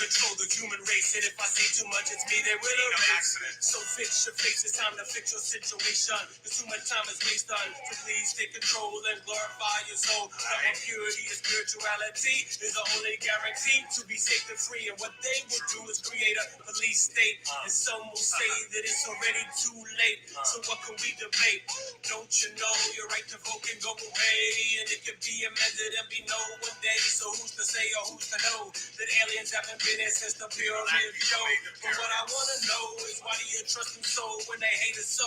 control the human race, and if I say too much, it's me they will erase. So fix your face, it's time to fix your situation. There's too much time is wasted on. So please take control and glorify your soul. That purity and spirituality is the only guarantee to be safe and free. And what they will do is create a police state. And some will say that it's already too late. So what can we debate? Don't you know your right to vote can go away? And it can be amended and be no one day. So who's to say or who's to know that aliens haven't been here since the pyramid show? But what I want to know is why do you trust them so when they hate us so?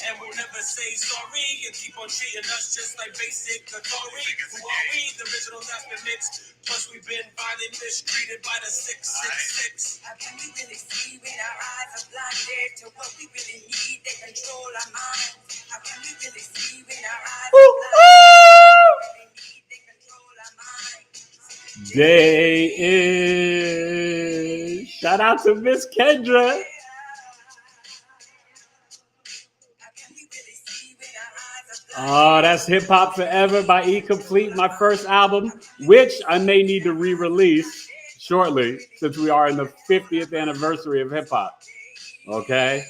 And we'll never say sorry and keep on treating us just like basic authority. Who are we? The original that's been mixed. Plus we've been violently mistreated by the 666. How can we really see when our eyes are blinded to what we really need? They control our minds. How can we really see when our eyes are blinded? They control our minds. Day is. Shout out to Miss Kendra. Oh, that's Hip Hop Forever by E Complete, my first album, which I may need to re-release shortly since we are in the 50th anniversary of hip hop. Okay?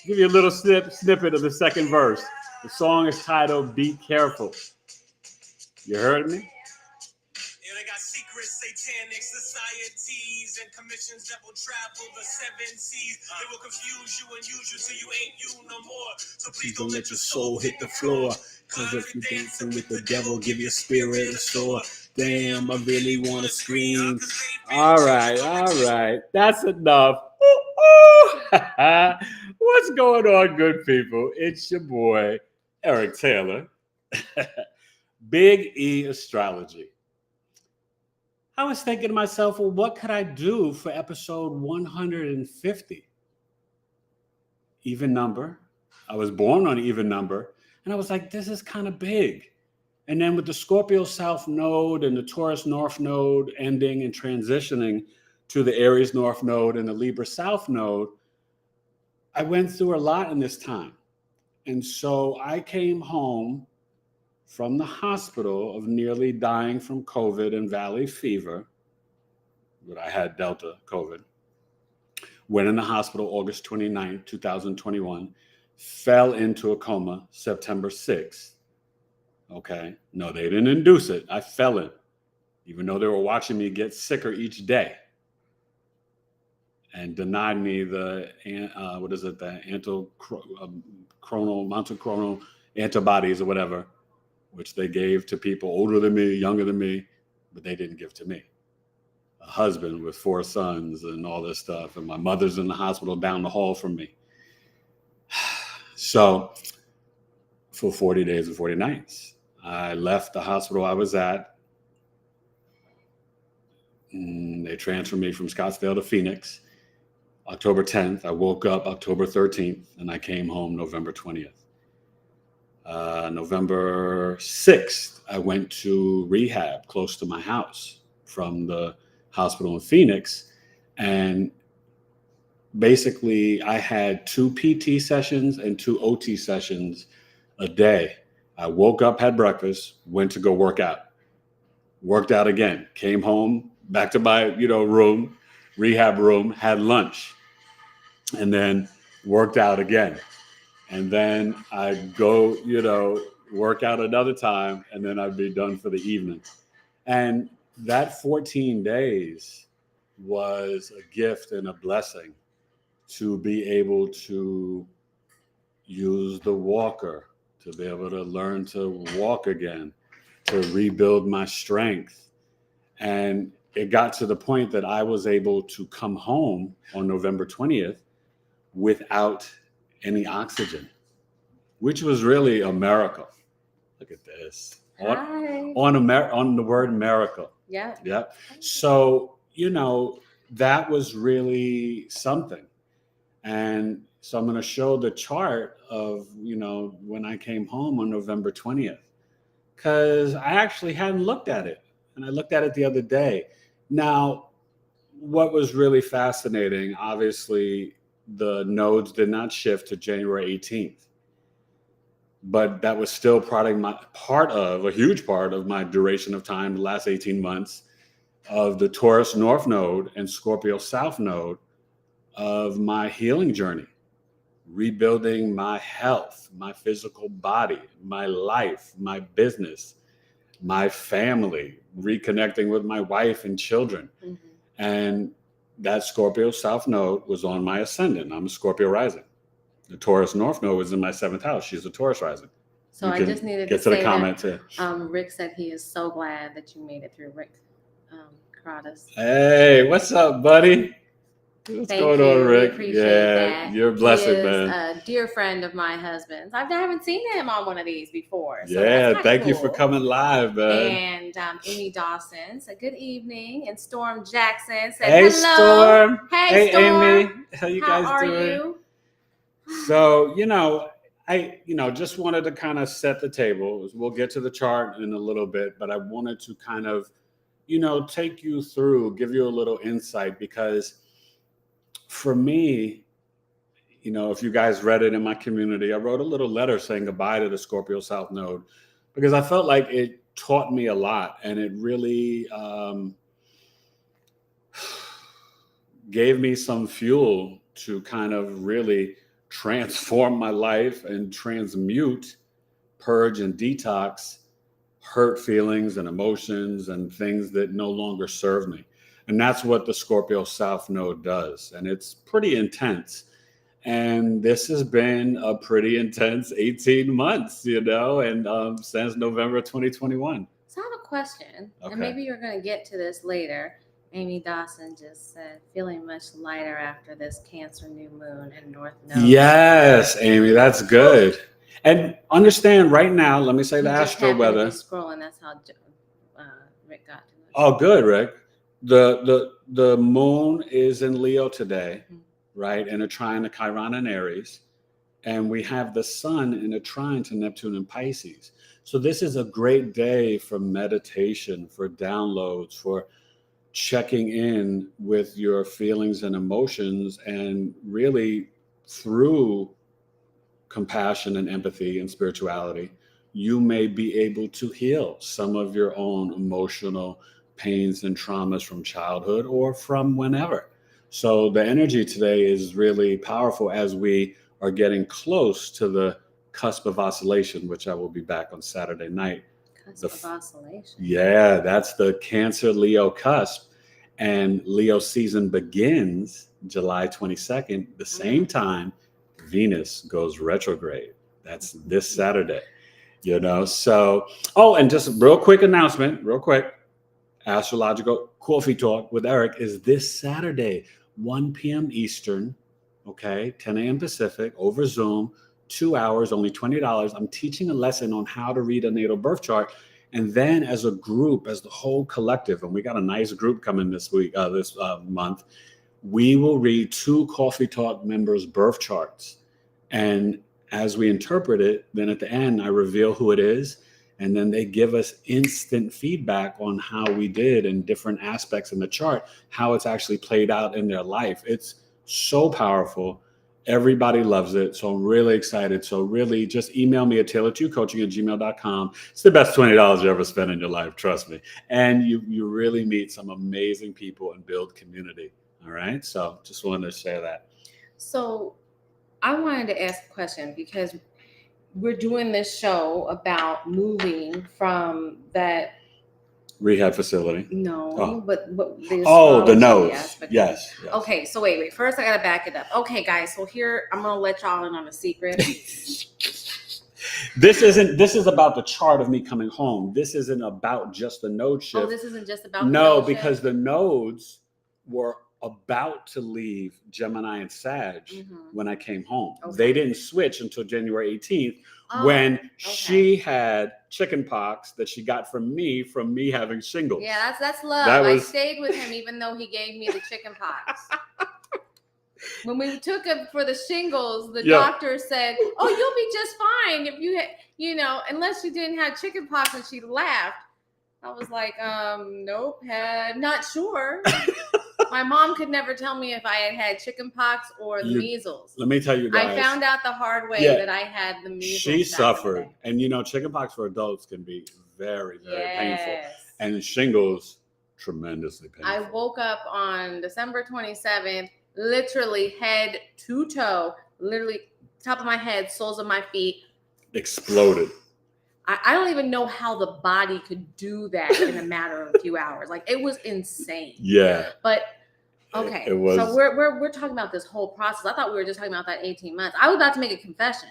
Give you a little snippet of the second verse. The song is titled Be Careful. You heard me? Yeah, they got secret satanic societies and commissions that will travel the 7 seas. They will confuse you and use you till you ain't you no more. So please don't let your soul hit the floor. Cause if you're dancing with the devil, give your spirit a soar. Damn, I really want to scream. All right. That's enough. What's going on, good people? It's your boy, Eric Taylor. Big E Astrology. I was thinking to myself, well, what could I do for episode 150? Even number. I was born on even number. And I was like, this is kind of big. And then with the Scorpio South node and the Taurus North node ending and transitioning to the Aries North node and the Libra South node, I went through a lot in this time. And so I came home from the hospital of nearly dying from COVID and valley fever, but I had Delta COVID. Went in the hospital August 29th, 2021, fell into a coma September 6th. Okay, no, they didn't induce it. I fell in, even though they were watching me get sicker each day and denied me the, the monoclonal antibodies or whatever, which they gave to people older than me, younger than me, but they didn't give to me. A husband with 4 sons and all this stuff, and my mother's in the hospital down the hall from me. So for 40 days and 40 nights, I left the hospital I was at. They transferred me from Scottsdale to Phoenix. October 10th, I woke up October 13th, and I came home November 20th. November 6th, I went to rehab close to my house from the hospital in Phoenix. And basically, I had 2 PT sessions and 2 OT sessions a day. I woke up, had breakfast, went to go work out. Worked out again, came home, back to my room, rehab room, had lunch, and then worked out again. And then I'd go, work out another time, and then I'd be done for the evening. And that 14 days was a gift and a blessing to be able to use the walker, to be able to learn to walk again, to rebuild my strength. And it got to the point that I was able to come home on November 20th without any oxygen, which was really a miracle. Look at this. On the word miracle. Yeah. Yeah. So, that was really something. And so I'm going to show the chart of, when I came home on November 20th, because I actually hadn't looked at it. And I looked at it the other day. Now, what was really fascinating, obviously, the nodes did not shift to January 18th. But that was still a huge part of my duration of time, the last 18 months. of the Taurus North Node and Scorpio South Node of my healing journey, rebuilding my health, my physical body, my life, my business, my family, reconnecting with my wife and children. Mm-hmm. And that Scorpio South Node was on my ascendant. I'm a Scorpio rising. The Taurus North Node was in my 7th house. She's a Taurus rising. So I just needed to get to say the comment that, too. Rick said he is so glad that you made it through. Rick Carades. Hey, what's up, buddy? What's going on, Rick? We appreciate that. You're a blessing, he is man. A dear friend of my husband's. I haven't seen him on one of these before. So yeah, thank you for coming live, man. And Amy Dawson said good evening, and Storm Jackson said hey, hello. Storm. Hey, Storm. Amy. How you guys are doing? You? So, I just wanted to kind of set the table. We'll get to the chart in a little bit, but I wanted to kind of, take you through, give you a little insight, because for me, if you guys read it in my community, I wrote a little letter saying goodbye to the Scorpio South Node because I felt like it taught me a lot, and it really gave me some fuel to kind of really transform my life and transmute, purge and detox hurt feelings and emotions and things that no longer serve me. And that's what the Scorpio South Node does. And it's pretty intense. And this has been a pretty intense 18 months, and since November 2021. So I have a question, okay. And maybe you're going to get to this later. Amy Dawson just said, feeling much lighter after this Cancer new moon and North Node. Yes, Amy, that's good. And understand right now, let me say the astro weather. Scrolling, that's how Rick got to it. Oh, good, Rick. The moon is in Leo today, mm-hmm. right? In a trine to Chiron and Aries. And we have the sun in a trine to Neptune and Pisces. So this is a great day for meditation, for downloads, for checking in with your feelings and emotions, and really through compassion and empathy and spirituality, you may be able to heal some of your own emotional pains and traumas from childhood or from whenever. So the energy today is really powerful as we are getting close to the cusp of oscillation, which I will be back on Saturday night. Cusp of oscillation. Yeah, that's the Cancer Leo cusp. And Leo season begins July 22nd, the same time Venus goes retrograde. That's this Saturday, So, and just real quick announcement, Astrological Coffee Talk with Eric is this Saturday, 1 p.m. Eastern, 10 a.m. Pacific, over Zoom, 2 hours, only $20. I'm teaching a lesson on how to read a natal birth chart. And then as a group, as the whole collective, and we got a nice group coming this month, we will read 2 Coffee Talk members' birth charts. And as we interpret it, then at the end, I reveal who it is. And then they give us instant feedback on how we did in different aspects in the chart, how it's actually played out in their life. It's so powerful. Everybody loves it. So I'm really excited. So really just email me at tailored2coaching@gmail.com. It's the best $20 you ever spent in your life. Trust me. And you really meet some amazing people and build community. All right. So just wanted to share that. So I wanted to ask a question because we're doing this show about moving from that rehab facility. No, but the nodes. Yes. Okay, so wait. First, I gotta back it up. Okay, guys. So here, I'm gonna let y'all in on a secret. This is about the chart of me coming home. This isn't about just the node shift. Oh, this isn't just about because the nodes were about to leave Gemini and Sag when I came home. Okay. They didn't switch until January 18th when she had chicken pox that she got from me having shingles. Yeah, that's love. I stayed with him even though he gave me the chicken pox. When we took him for the shingles, the doctor said, "Oh, you'll be just fine if you unless you didn't have chicken pox," and she laughed. I was like, nope, not sure. My mom could never tell me if I had chicken pox or the measles. Let me tell you guys. I found out the hard way that I had the measles. She suffered. And chicken pox for adults can be very, very painful. And shingles, tremendously painful. I woke up on December 27th, literally head to toe, literally top of my head, soles of my feet. Exploded. I don't even know how the body could do that in a matter of a few hours. Like, it was insane. Yeah. But okay, It was... so we're talking about this whole process. I thought we were just talking about that 18 months. I was about to make a confession.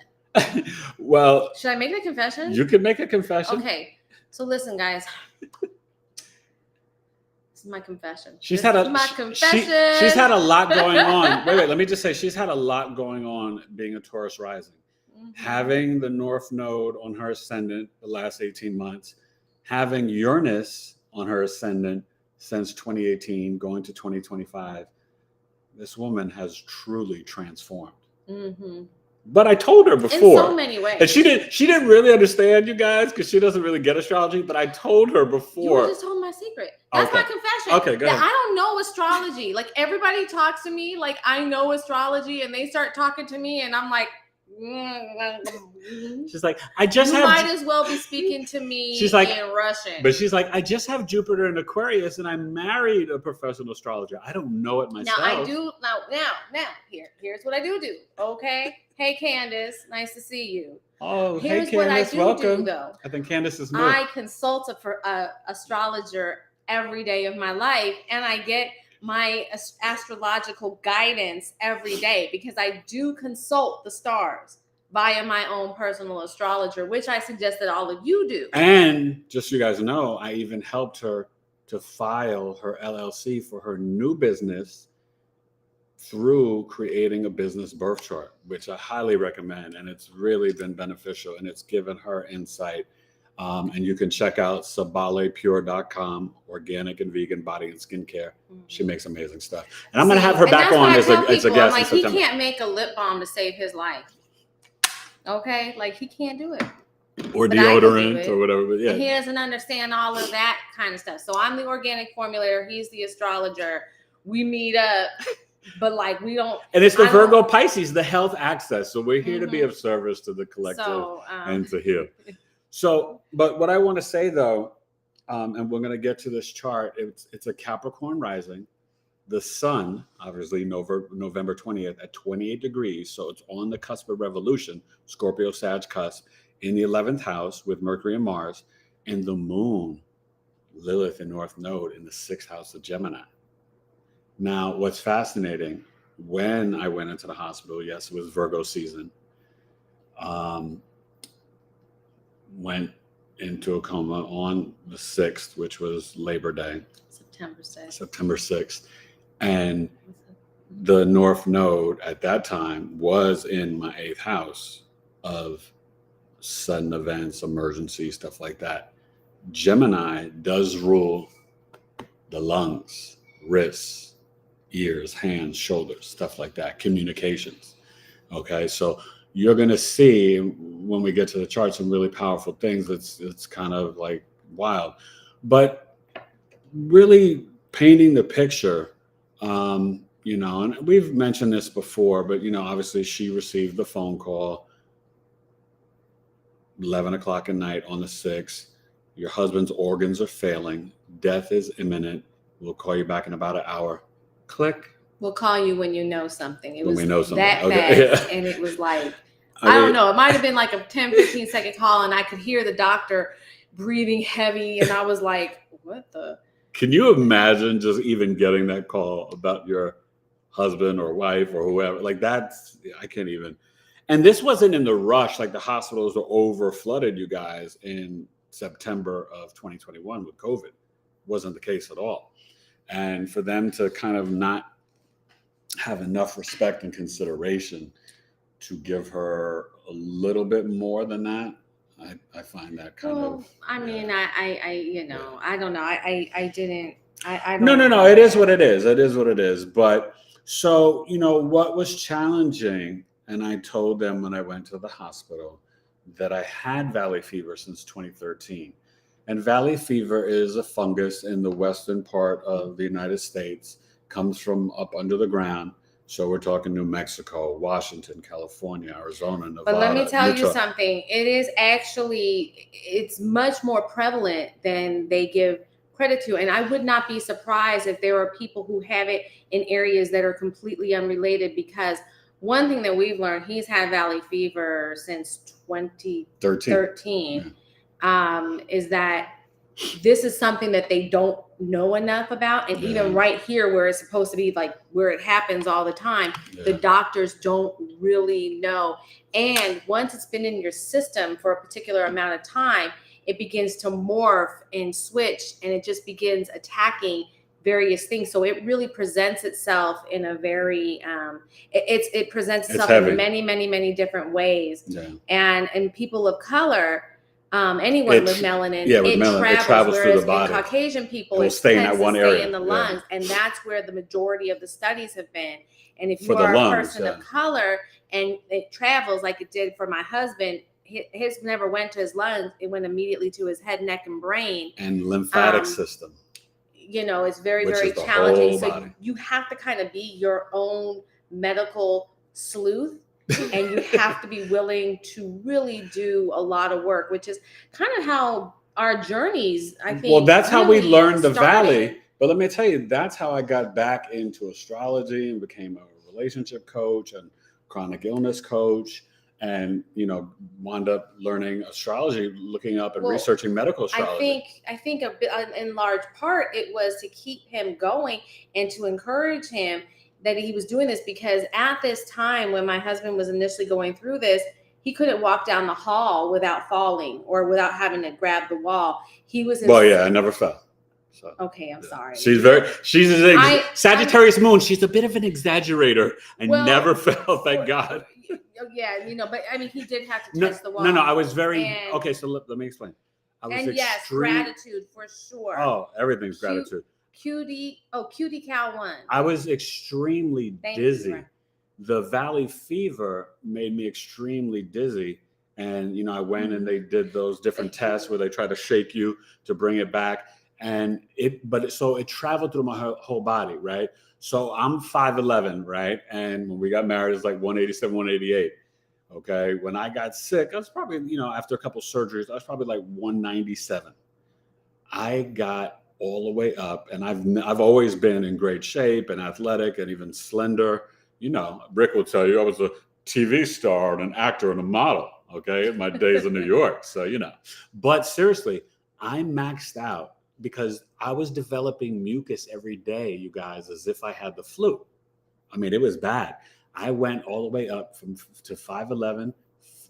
Well, should I make the confession? You can make a confession. Okay, so listen, guys. This is my confession. She's had a lot going on. Wait, let me just say, she's had a lot going on being a Taurus rising. Mm-hmm. Having the North Node on her ascendant the last 18 months, having Uranus on her ascendant since 2018, going to 2025, this woman has truly transformed. Mm-hmm. But I told her before, in so many ways, and she didn't really understand, you guys, because she doesn't really get astrology. But I told her before. You just told my secret. That's my confession. Okay, go ahead. I don't know astrology. Like, everybody talks to me like I know astrology, and they start talking to me, and I'm like, she's like, you might as well be speaking to me in Russian. But she's like, I just have Jupiter in Aquarius, and I married a professional astrologer. I don't know it myself. Now I do. Now here's what I do. Okay. Hey, Candace, nice to see you. Oh, here's hey, Candace, what I welcome. do, though. I think Candace is new. I consult a astrologer every day of my life, and I get my astrological guidance every day because I do consult the stars via my own personal astrologer, which I suggest that all of you do. And just so you guys know, I even helped her to file her LLC for her new business through creating a business birth chart, which I highly recommend. And it's really been beneficial, and it's given her insight. And you can check out sabalepure.com, organic and vegan body and skincare. Mm-hmm. She makes amazing stuff. And I'm going to have her back on as a guest in September. He can't make a lip balm to save his life. Okay? Like, he can't do it. Or deodorant or whatever. But yeah. He doesn't understand all of that kind of stuff. So I'm the organic formulator. He's the astrologer. We meet up. But like, we don't. And it's the Virgo Pisces, the health access. So we're here to be of service to the collective and to heal. So, but what I want to say though, and we're going to get to this chart, it's a Capricorn rising. The sun, obviously, November 20th at 28 degrees. So it's on the cusp of revolution, Scorpio Sag cusp, in the 11th house with Mercury and Mars, and the moon, Lilith and North Node in the 6th house of Gemini. Now, what's fascinating, when I went into the hospital, yes, it was Virgo season, went into a coma on the 6th, which was Labor Day. September 6th. And the North Node at that time was in my 8th house of sudden events, emergencies, stuff like that. Gemini does rule the lungs, wrists, ears, hands, shoulders, stuff like that, communications. Okay, so you're going to see when we get to the chart some really powerful things. It's kind of like wild, but really painting the picture, you know, and we've mentioned this before, but, you know, obviously she received the phone call 11 o'clock at night on the 6th. Your husband's organs are failing. Death is imminent. We'll call you back in about an hour. Click. We'll call you when you know something. It when was we know something. That fast, and it was like, I don't know. It might have been like a 10, 15 second call, and I could hear the doctor breathing heavy, and I was like, what the? Can you imagine just even getting that call about your husband or wife or whoever? Like, that's, I can't even. And this wasn't in the rush. Like, the hospitals were over flooded, you guys, in September of 2021 with COVID. Wasn't the case at all. And for them to kind of not have enough respect and consideration to give her a little bit more than that, I find that kind of. I mean, you know, I don't know. I didn't. I don't. No. It is what it is. It is what it is. But so, you know, what was challenging, and I told them when I went to the hospital that I had valley fever since 2013. And valley fever is a fungus in the western part of the United States, comes from up under the ground. So we're talking New Mexico, Washington, California, Arizona, Nevada. But let me tell you something. It is actually, it's much more prevalent than they give credit to. And I would not be surprised if there are people who have it in areas that are completely unrelated, because one thing that we've learned, he's had valley fever since 2013, is that this is something that they don't know enough about. And even right here where it's supposed to be like where it happens all the time, the doctors don't really know. And once it's been in your system for a particular amount of time, it begins to morph and switch, and it just begins attacking various things. So it really presents itself in a very it presents itself in many different ways. And people of color, anyone with melanin, it travels through the body. In Caucasian people, it stay in that one area in the lungs, and that's where the majority of the studies have been. And if you are a person of color and it travels like it did for my husband, his never went to his lungs, it went immediately to his head, neck, and brain and lymphatic system. It's very challenging. So you have to kind of be your own medical sleuth, and you have to be willing to really do a lot of work, which is kind of how our journeys, I think. Well, that's how we learned the Valley. But let me tell you, that's how I got back into astrology and became a relationship coach and chronic illness coach. And, wound up learning astrology, looking up and researching medical astrology. I think a bit, in large part, it was to keep him going and to encourage him that he was doing this, because at this time when my husband was initially going through this, he couldn't walk down the hall without falling or without having to grab the wall. He was I never fell. So, okay, I'm sorry. She's Sagittarius moon. She's a bit of an exaggerator and never fell, thank God. Yeah, but I mean, he did have to touch the wall. No, I was very okay. So let me explain. I was gratitude for sure. Oh, everything's gratitude. QD Cal 1. I was extremely dizzy. The valley fever made me extremely dizzy, and I went and they did those different tests where they try to shake you to bring it back, and it traveled through my whole body, right? So I'm 5'11", right? And when we got married, it's like 187, 188. Okay. When I got sick, I was probably, after a couple surgeries, I was probably like 197. I got all the way up, and I've always been in great shape and athletic and even slender. Rick will tell you I was a TV star and an actor and a model. Okay. In my days in New York. So, but seriously, I maxed out, because I was developing mucus every day, you guys, as if I had the flu. I mean, it was bad. I went all the way up to 5'11",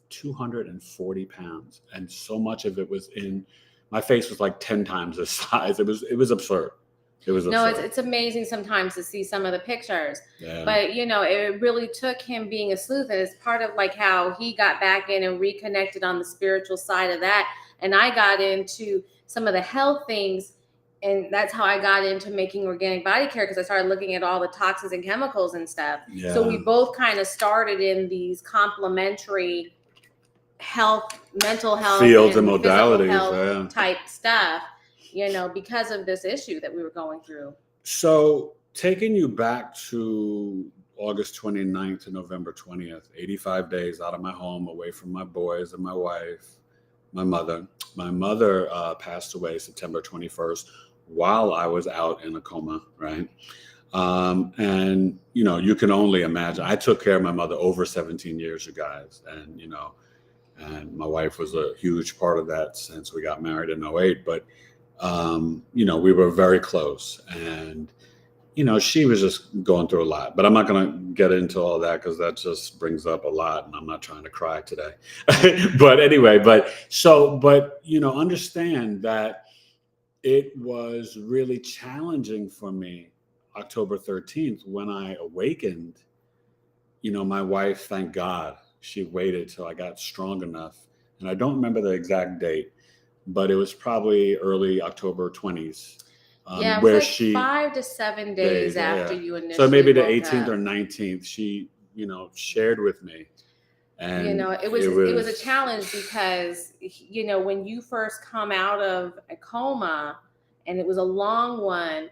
240 pounds. And so much of it was my face was like 10 times the size. It was absurd. It was absurd. No, it's amazing sometimes to see some of the pictures. Yeah. But, it really took him being a sleuth. And it's part of like how he got back in and reconnected on the spiritual side of that. And I got into some of the health things, and that's how I got into making organic body care, because I started looking at all the toxins and chemicals and stuff. Yeah. So we both kind of started in these complementary mental health fields and modalities, health type stuff, because of this issue that we were going through. So taking you back to August 29th to November 20th, 85 days out of my home, away from my boys and my wife, my mother. My mother passed away September 21st while I was out in a coma, right? And, you can only imagine. I took care of my mother over 17 years, you guys. And, and my wife was a huge part of that since we got married in 2008. But, we were very close. And, she was just going through a lot. But I'm not going to get into all that, because that just brings up a lot, and I'm not trying to cry today. But anyway, understand that it was really challenging for me October 13th when I awakened. My wife, thank God, she waited till I got strong enough. And I don't remember the exact date, but it was probably early October 20s. Where like she 5 to 7 days after you initially. So maybe the 18th or 19th, she, shared with me. And it was a challenge, because, when you first come out of a coma, and it was a long one,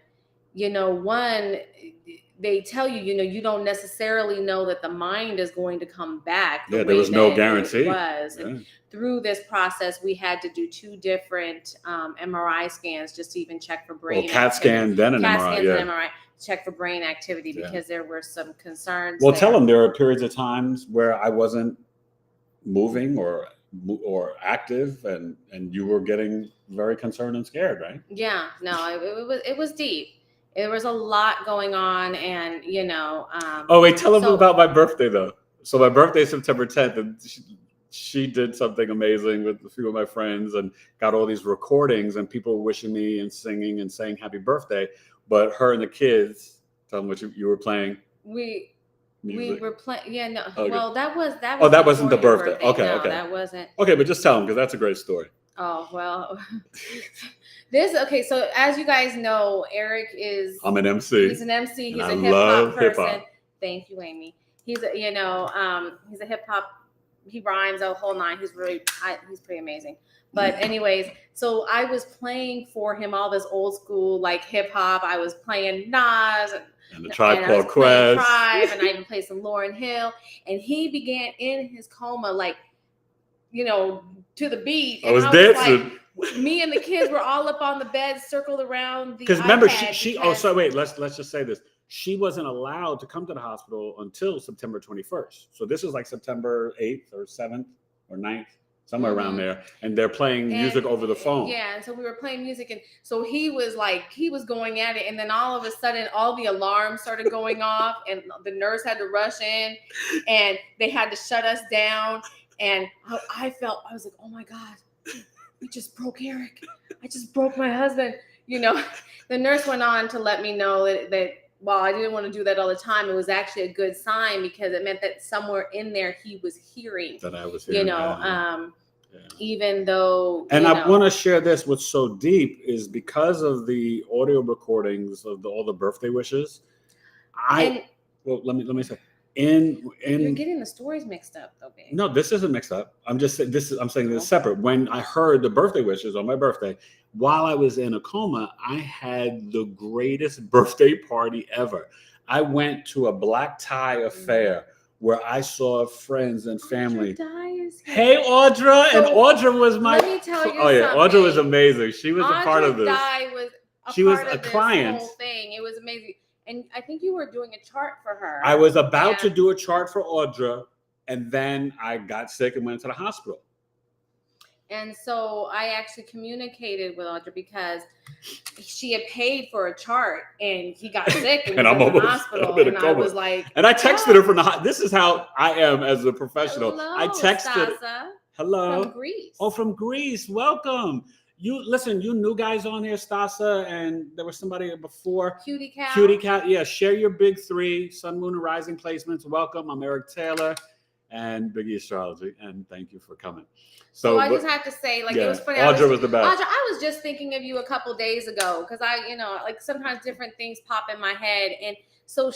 they tell you, you don't necessarily know that the mind is going to come back the way there was no that guarantee. it was. Yeah. And through this process, we had to do 2 different MRI scans just to even check for brain CAT activity. scan, then an CAT MRI. scans Yeah. and MRI, check for brain activity because there were some concerns. Well, there. tell them there are periods of times where I wasn't moving or active, and you were getting very concerned and scared, right? Yeah, no, it was deep. There was a lot going on, and oh wait, tell them about my birthday though. So my birthday is September 10th, and she did something amazing with a few of my friends and got all these recordings and people wishing me and singing and saying happy birthday. But her and the kids, tell them what you were playing. We were playing. Yeah, no. Okay. Well, that was. Oh, that wasn't the birthday. Okay, no, okay. That wasn't. Okay, but just tell them because that's a great story. Oh well. Okay. So as you guys know, Eric is. I'm an MC. He's an MC. He's a hip hop person. Thank you, Amy. He's a he's a hip hop. He rhymes a whole 9. He's he's pretty amazing. But anyways, so I was playing for him all this old school like hip hop. I was playing Nas and the Tribe Called Quest. And I even played some Lauryn Hill. And he began in his coma, like, to the beat. And I was dancing. Like, me and the kids were all up on the bed, circled around the because remember, she oh, so wait, let's just say this. She wasn't allowed to come to the hospital until September 21st. So this is like September 8th or 7th or 9th, somewhere around there. And they're playing music over the phone. Yeah, and so we were playing music. And so he was going at it. And then all of a sudden, all the alarms started going off. And the nurse had to rush in. And they had to shut us down. And I was like, oh my God, we just broke Eric. I just broke my husband. The nurse went on to let me know that while I didn't want to do that all the time, it was actually a good sign because it meant that somewhere in there he was hearing. That I was hearing. Even though. And I want to share this. What's so deep is because of the audio recordings of all the birthday wishes. Let me say. You're getting the stories mixed up, though, babe. No, this isn't mixed up. I'm just saying I'm saying this is separate. When I heard the birthday wishes on my birthday, while I was in a coma, I had the greatest birthday party ever. I went to a black tie affair where I saw friends and family. Hey, Audra, and Audra was my. Let me tell you something. Audra was amazing. She was a part of this. She was a client. Whole thing. It was amazing. And I think you were doing a chart for her. I was about to do a chart for Audra, and then I got sick and went to the hospital. And so I actually communicated with Audra because she had paid for a chart, and he got sick and was in the hospital. And I was like, and I texted her from the. This is how I am as a professional. Hello, I texted. Stasa. Hello. From Greece. Oh, from Greece. Welcome. You new guys on here, Stasa, and there was somebody before. Cutie Cat. Yeah, share your big 3 Sun, Moon, and Rising placements. Welcome. I'm Eric Taylor and Biggie Astrology, and thank you for coming. So I just have to say, it was funny. Audra was the best. Audra, I was just thinking of you a couple days ago because I, sometimes different things pop in my head, and so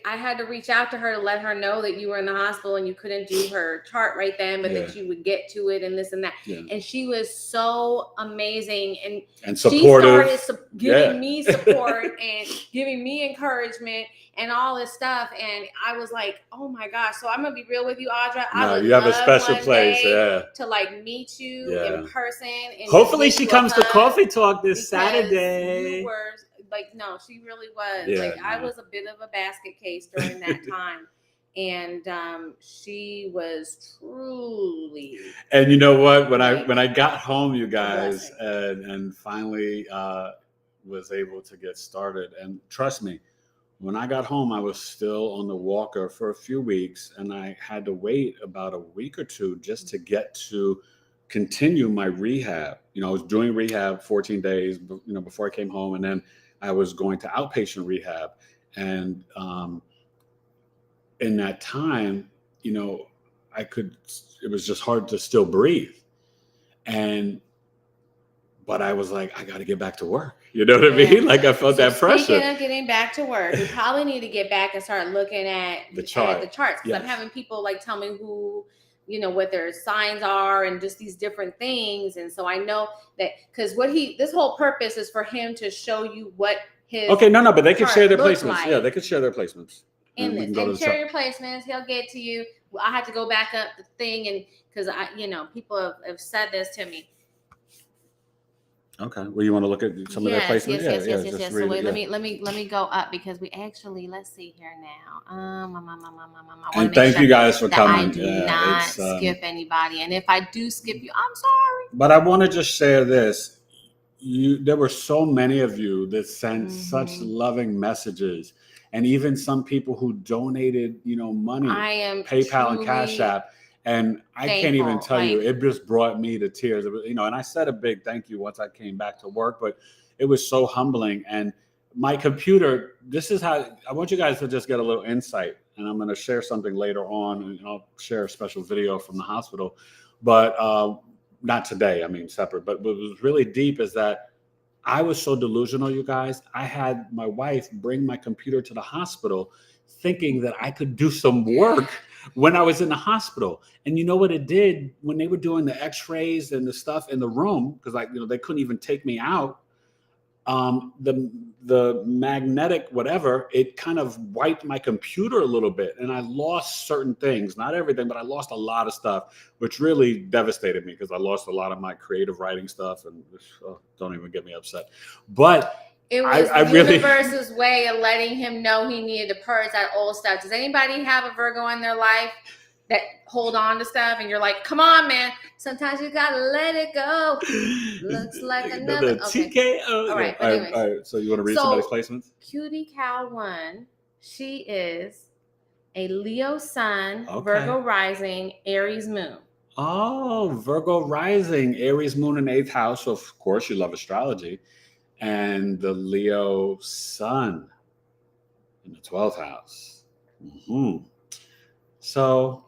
I had to reach out to her to let her know that you were in the hospital and you couldn't do her chart right then, but that you would get to it and this and that. Yeah. And she was so amazing and supportive. She started giving me support and giving me encouragement and all this stuff. And I was like, oh my gosh. So I'm going to be real with you, Audra. I would you have a special place. Yeah. To meet you in person. And hopefully she comes to Coffee Talk this Saturday. You were no, she really was. Yeah, I was a bit of a basket case during that time. And she was truly. And you know what? When I got home, you guys, and finally was able to get started. And trust me, when I got home, I was still on the walker for a few weeks, and I had to wait about a week or 2 just to get to continue my rehab. I was doing rehab 14 days, before I came home, and then I was going to outpatient rehab. And in that time, it was just hard to still breathe. But I was like, I got to get back to work. You know what I mean? I felt that pressure. Speaking of getting back to work, we probably need to get back and start looking at the charts. Because I'm having people tell me who you know, what their signs are and just these different things. And so I know that because this whole purpose is for him to show you what his Okay, no, but they can share their chart placements. looks like Yeah, they can share their placements. in We this. can go to And the share chart. your placements. He'll get to you. I had to go back up the thing, and because people have said this to me. Okay. Well, you want to look at some of their placements? Yes. So wait, let me go up because we actually, let's see here now. And thank you guys for coming. I do not skip anybody, and if I do skip you, I'm sorry. But I want to just share this. There were so many of you that sent such loving messages, and even some people who donated, money, I am PayPal and Cash App. And I can't even tell you, it just brought me to tears. And I said a big thank you once I came back to work, but it was so humbling. And my computer, this is how I want you guys to just get a little insight. And I'm going to share something later on, and I'll share a special video from the hospital, but not today. I mean, separate. But what was really deep is that I was so delusional, you guys. I had my wife bring my computer to the hospital thinking that I could do some work when I was in the hospital. And you know what it did when they were doing the x-rays and the stuff in the room, because they couldn't even take me out. The magnetic whatever, it kind of wiped my computer a little bit, and I lost certain things, not everything, but I lost a lot of stuff, which really devastated me because I lost a lot of my creative writing stuff, and don't even get me upset. But it was the universe's way of letting him know he needed to purge that old stuff. Does anybody have a Virgo in their life that hold on to stuff and you're like, come on, man, sometimes you gotta let it go? Looks like another TKO. All right, all right. So you want to read somebody's placements? Cutie Cow 1, she is a Leo sun, Virgo rising, Aries moon. Oh, Virgo rising, Aries moon in 8th house. So of course you love astrology. And the Leo sun in the 12th house. So,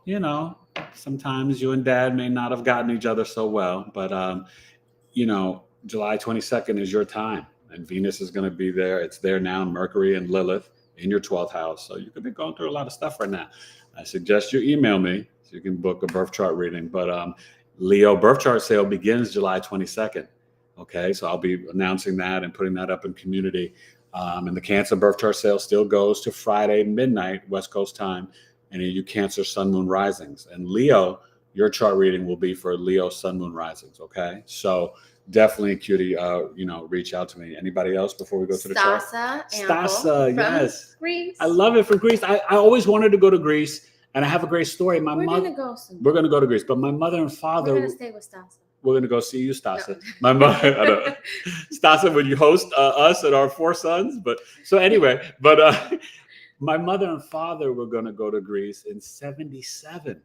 sometimes you and Dad may not have gotten each other so well, but, July 22nd is your time, and Venus is going to be there. It's there now, Mercury and Lilith in your 12th house. So you could be going through a lot of stuff right now. I suggest you email me so you can book a birth chart reading. But Leo birth chart sale begins July 22nd. Okay, so I'll be announcing that and putting that up in community. And the Cancer birth chart sale still goes to Friday midnight, West Coast time. And you Cancer sun, moon risings. And Leo, your chart reading will be for Leo sun, moon risings. Okay, so definitely, Cutie, reach out to me. Anybody else before we go to the chart? Stasa, yes. Greece. I love it, from Greece. I always wanted to go to Greece, and I have a great story. We're going to go soon. We're going to go to Greece, but my mother and father. We're going to stay with Stasa. We're going to go see you, Stasa. No. My mother, Stasa, would you host us and our 4 sons? But so anyway, my mother and father were going to go to Greece in 1977,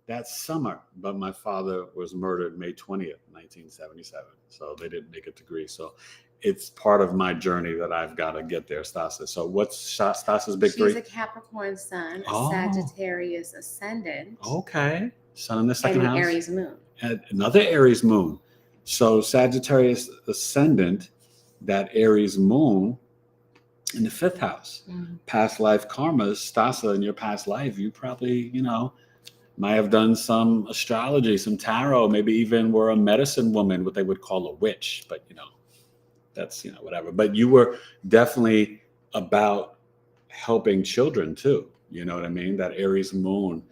that summer. But my father was murdered May 20th, 1977. So they didn't make it to Greece. So it's part of my journey that I've got to get there, Stasa. So what's Stasa's big three? She's a Capricorn sun, a Sagittarius ascendant. Okay. Sun in the second house. And an Aries moon. And another Aries moon. So Sagittarius ascendant, that Aries moon in the 5th house. Past life karmas. Stasa, in your past life, you probably, might have done some astrology, some tarot, maybe even were a medicine woman, what they would call a witch. But, that's, whatever. But you were definitely about helping children too. You know what I mean? That Aries moon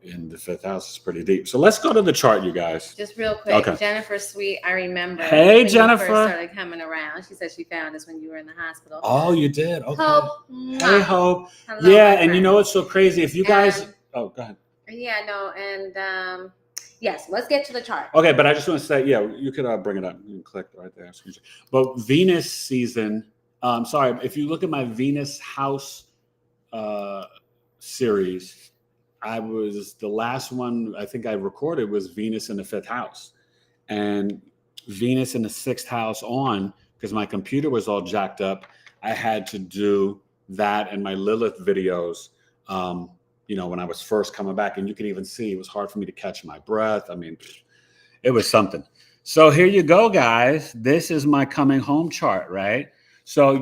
in the 5th house is pretty deep. So let's go to the chart, you guys. Just real quick. Okay. Jennifer Sweet, I remember. Hey, when Jennifer. You first started coming around. She said she found us when you were in the hospital. Oh, you did? Okay. Hope. Hey, Hope. Hello, yeah, and you know what's so crazy? If you guys... go ahead. Yeah, no, and yes, let's get to the chart. Okay, but I just want to say, you could bring it up. You can click right there. But Venus season, sorry, if you look at my Venus house series, the last one I think I recorded was Venus in the 5th house. And Venus in the 6th house because my computer was all jacked up, I had to do that and my Lilith videos, when I was first coming back. And you can even see it was hard for me to catch my breath. I mean, it was something. So here you go, guys. This is my coming home chart, right? So,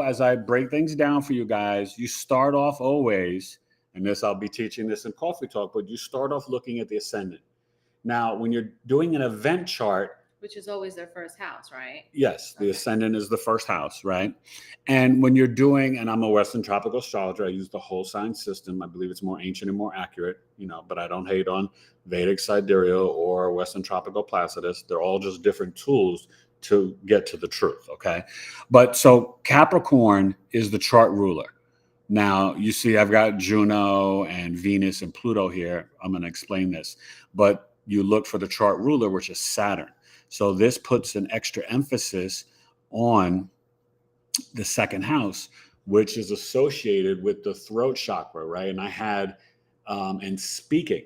as I break things down for you guys, you start off always, and this I'll be teaching this in Coffee Talk, but you start off looking at the ascendant. Now, when you're doing an event chart, which is always their first house, right? Yes, the ascendant is the first house, right? And when you're doing, and I'm a Western tropical astrologer, I use the whole sign system. I believe it's more ancient and more accurate, but I don't hate on Vedic sidereal or Western tropical placidus. They're all just different tools to get to the truth, okay? But so Capricorn is the chart ruler. Now, you see I've got Juno and Venus and Pluto here. I'm going to explain this. But you look for the chart ruler, which is Saturn. So this puts an extra emphasis on the second house, which is associated with the throat chakra, right? And I had, and speaking,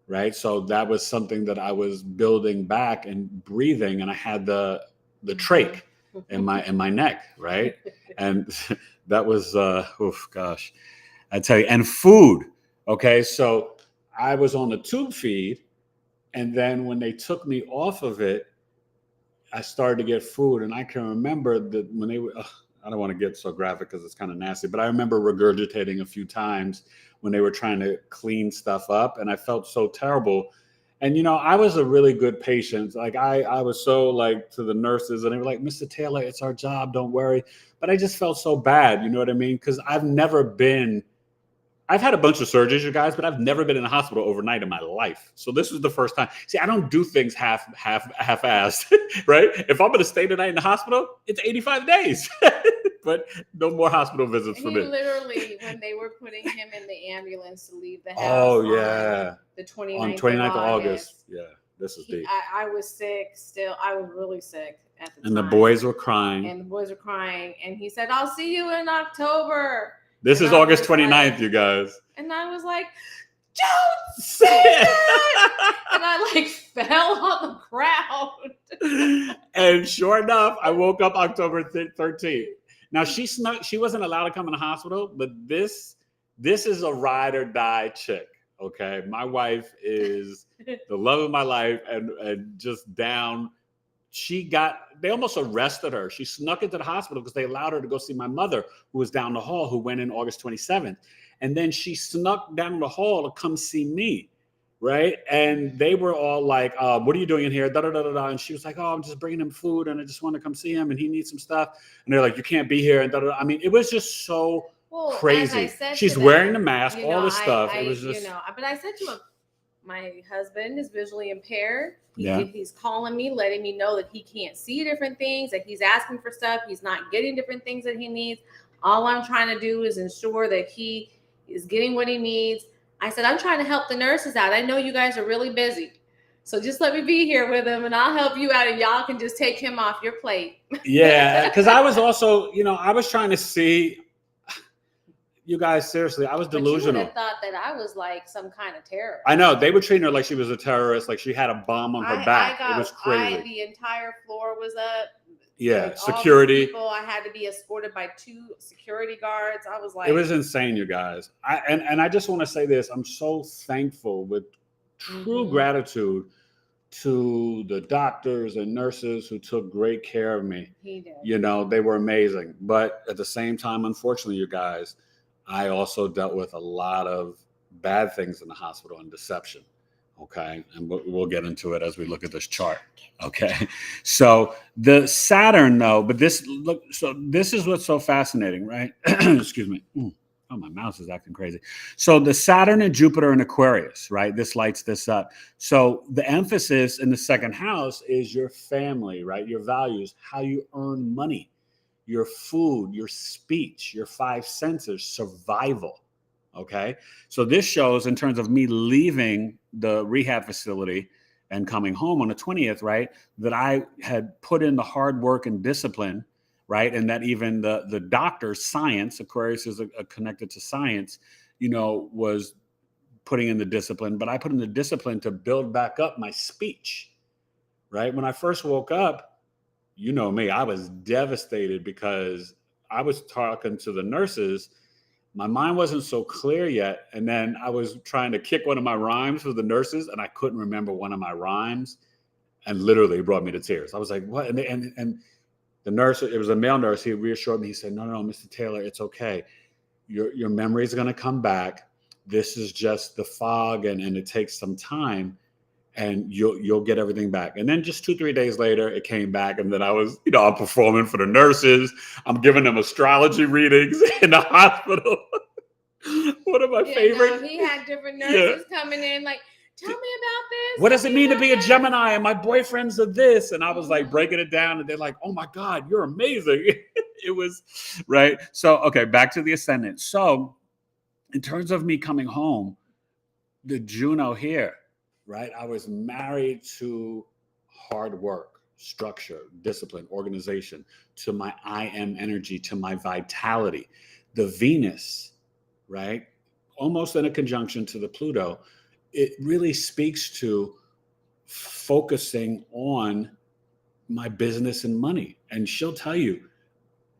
right? So that was something that I was building back and breathing, and I had the trach in my neck, right? And that was, gosh, I tell you, and food. Okay. So I was on the tube feed. And then when they took me off of it, I started to get food. And I can remember that when they were, I don't want to get so graphic because it's kind of nasty, but I remember regurgitating a few times when they were trying to clean stuff up. And I felt so terrible. And, I was a really good patient. Like I was so like to the nurses, and they were like, Mr. Taylor, it's our job. Don't worry. But I just felt so bad. You know what I mean? Because I've had a bunch of surgeries, you guys, but I've never been in a hospital overnight in my life. So this was the first time. See, I don't do things half-assed, right? If I'm going to stay tonight in the hospital, it's 85 days. But no more hospital visits for me. Literally, when they were putting him in the ambulance to leave the house on the 29th of August. Yeah, this is deep. I was sick still. I was really sick at the time. And the boys were crying. And he said, I'll see you in October. This is August 29th, you guys. And I was like, don't say that! And I fell on the ground. And sure enough, I woke up October 13th. Now she wasn't allowed to come in the hospital, but this is a ride or die chick. Okay. My wife is the love of my life and just down. They almost arrested her. She snuck into the hospital because they allowed her to go see my mother, who was down the hall, who went in August 27th. And then she snuck down the hall to come see me, right? And they were all like, what are you doing in here? Da, da, da, da, da. And she was like, I'm just bringing him food, and I just want to come see him, and he needs some stuff. And they're like, you can't be here. And da, da, da. I mean, it was just so crazy. She's wearing the mask, all this stuff. It was just... But I said to him, my husband is visually impaired. He's calling me, letting me know that he can't see different things, that he's asking for stuff. He's not getting different things that he needs. All I'm trying to do is ensure that he is getting what he needs. I said, I'm trying to help the nurses out. I know you guys are really busy. So just let me be here with him, and I'll help you out, and y'all can just take him off your plate. Yeah, because I was also, I was trying to see... You guys, seriously, I was delusional. But you would have thought that I was like some kind of terrorist. I know. They were treating her like she was a terrorist, like she had a bomb on her back. It was crazy. The entire floor was up. Yeah, security. People, I had to be escorted by 2 security guards. I was like... It was insane, you guys. And I just want to say this. I'm so thankful with true gratitude to the doctors and nurses who took great care of me. He did. They were amazing. But at the same time, unfortunately, you guys, I also dealt with a lot of bad things in the hospital and deception. Okay. And we'll get into it as we look at this chart. Okay. So the Saturn though, this is what's so fascinating, right? Excuse me. Oh, my mouse is acting crazy. So the Saturn and Jupiter in Aquarius, right? This lights this up. So the emphasis in the second house is your family, right? Your values, how you earn money, your food, your speech, your 5 senses, survival. Okay. So this shows in terms of me leaving the rehab facility and coming home on the 20th, right, that I had put in the hard work and discipline, right? And that even the doctor's science, Aquarius is connected to science, was putting in the discipline, but I put in the discipline to build back up my speech, right? When I first woke up, you know me, I was devastated because I was talking to the nurses. My mind wasn't so clear yet. And then I was trying to kick one of my rhymes for the nurses, and I couldn't remember one of my rhymes. And literally it brought me to tears. I was like, what? And the nurse, it was a male nurse, he reassured me. He said, no, Mr. Taylor, it's okay. Your memory is going to come back. This is just the fog, and it takes some time, and you'll get everything back. And then just 2-3 days later, it came back, and then I was, I'm performing for the nurses. I'm giving them astrology readings in the hospital. One of my favorite. He had different nurses coming in, like, tell me about this. What does it mean to be a Gemini? And my boyfriend's of this. And I was like breaking it down, and they're like, oh my God, you're amazing. It was right. So, okay, back to the ascendant. So in terms of me coming home, the Juno here, right? I was married to hard work, structure, discipline, organization, to my I am energy, to my vitality. The Venus, right? Almost in a conjunction to the Pluto, it really speaks to focusing on my business and money. And she'll tell you,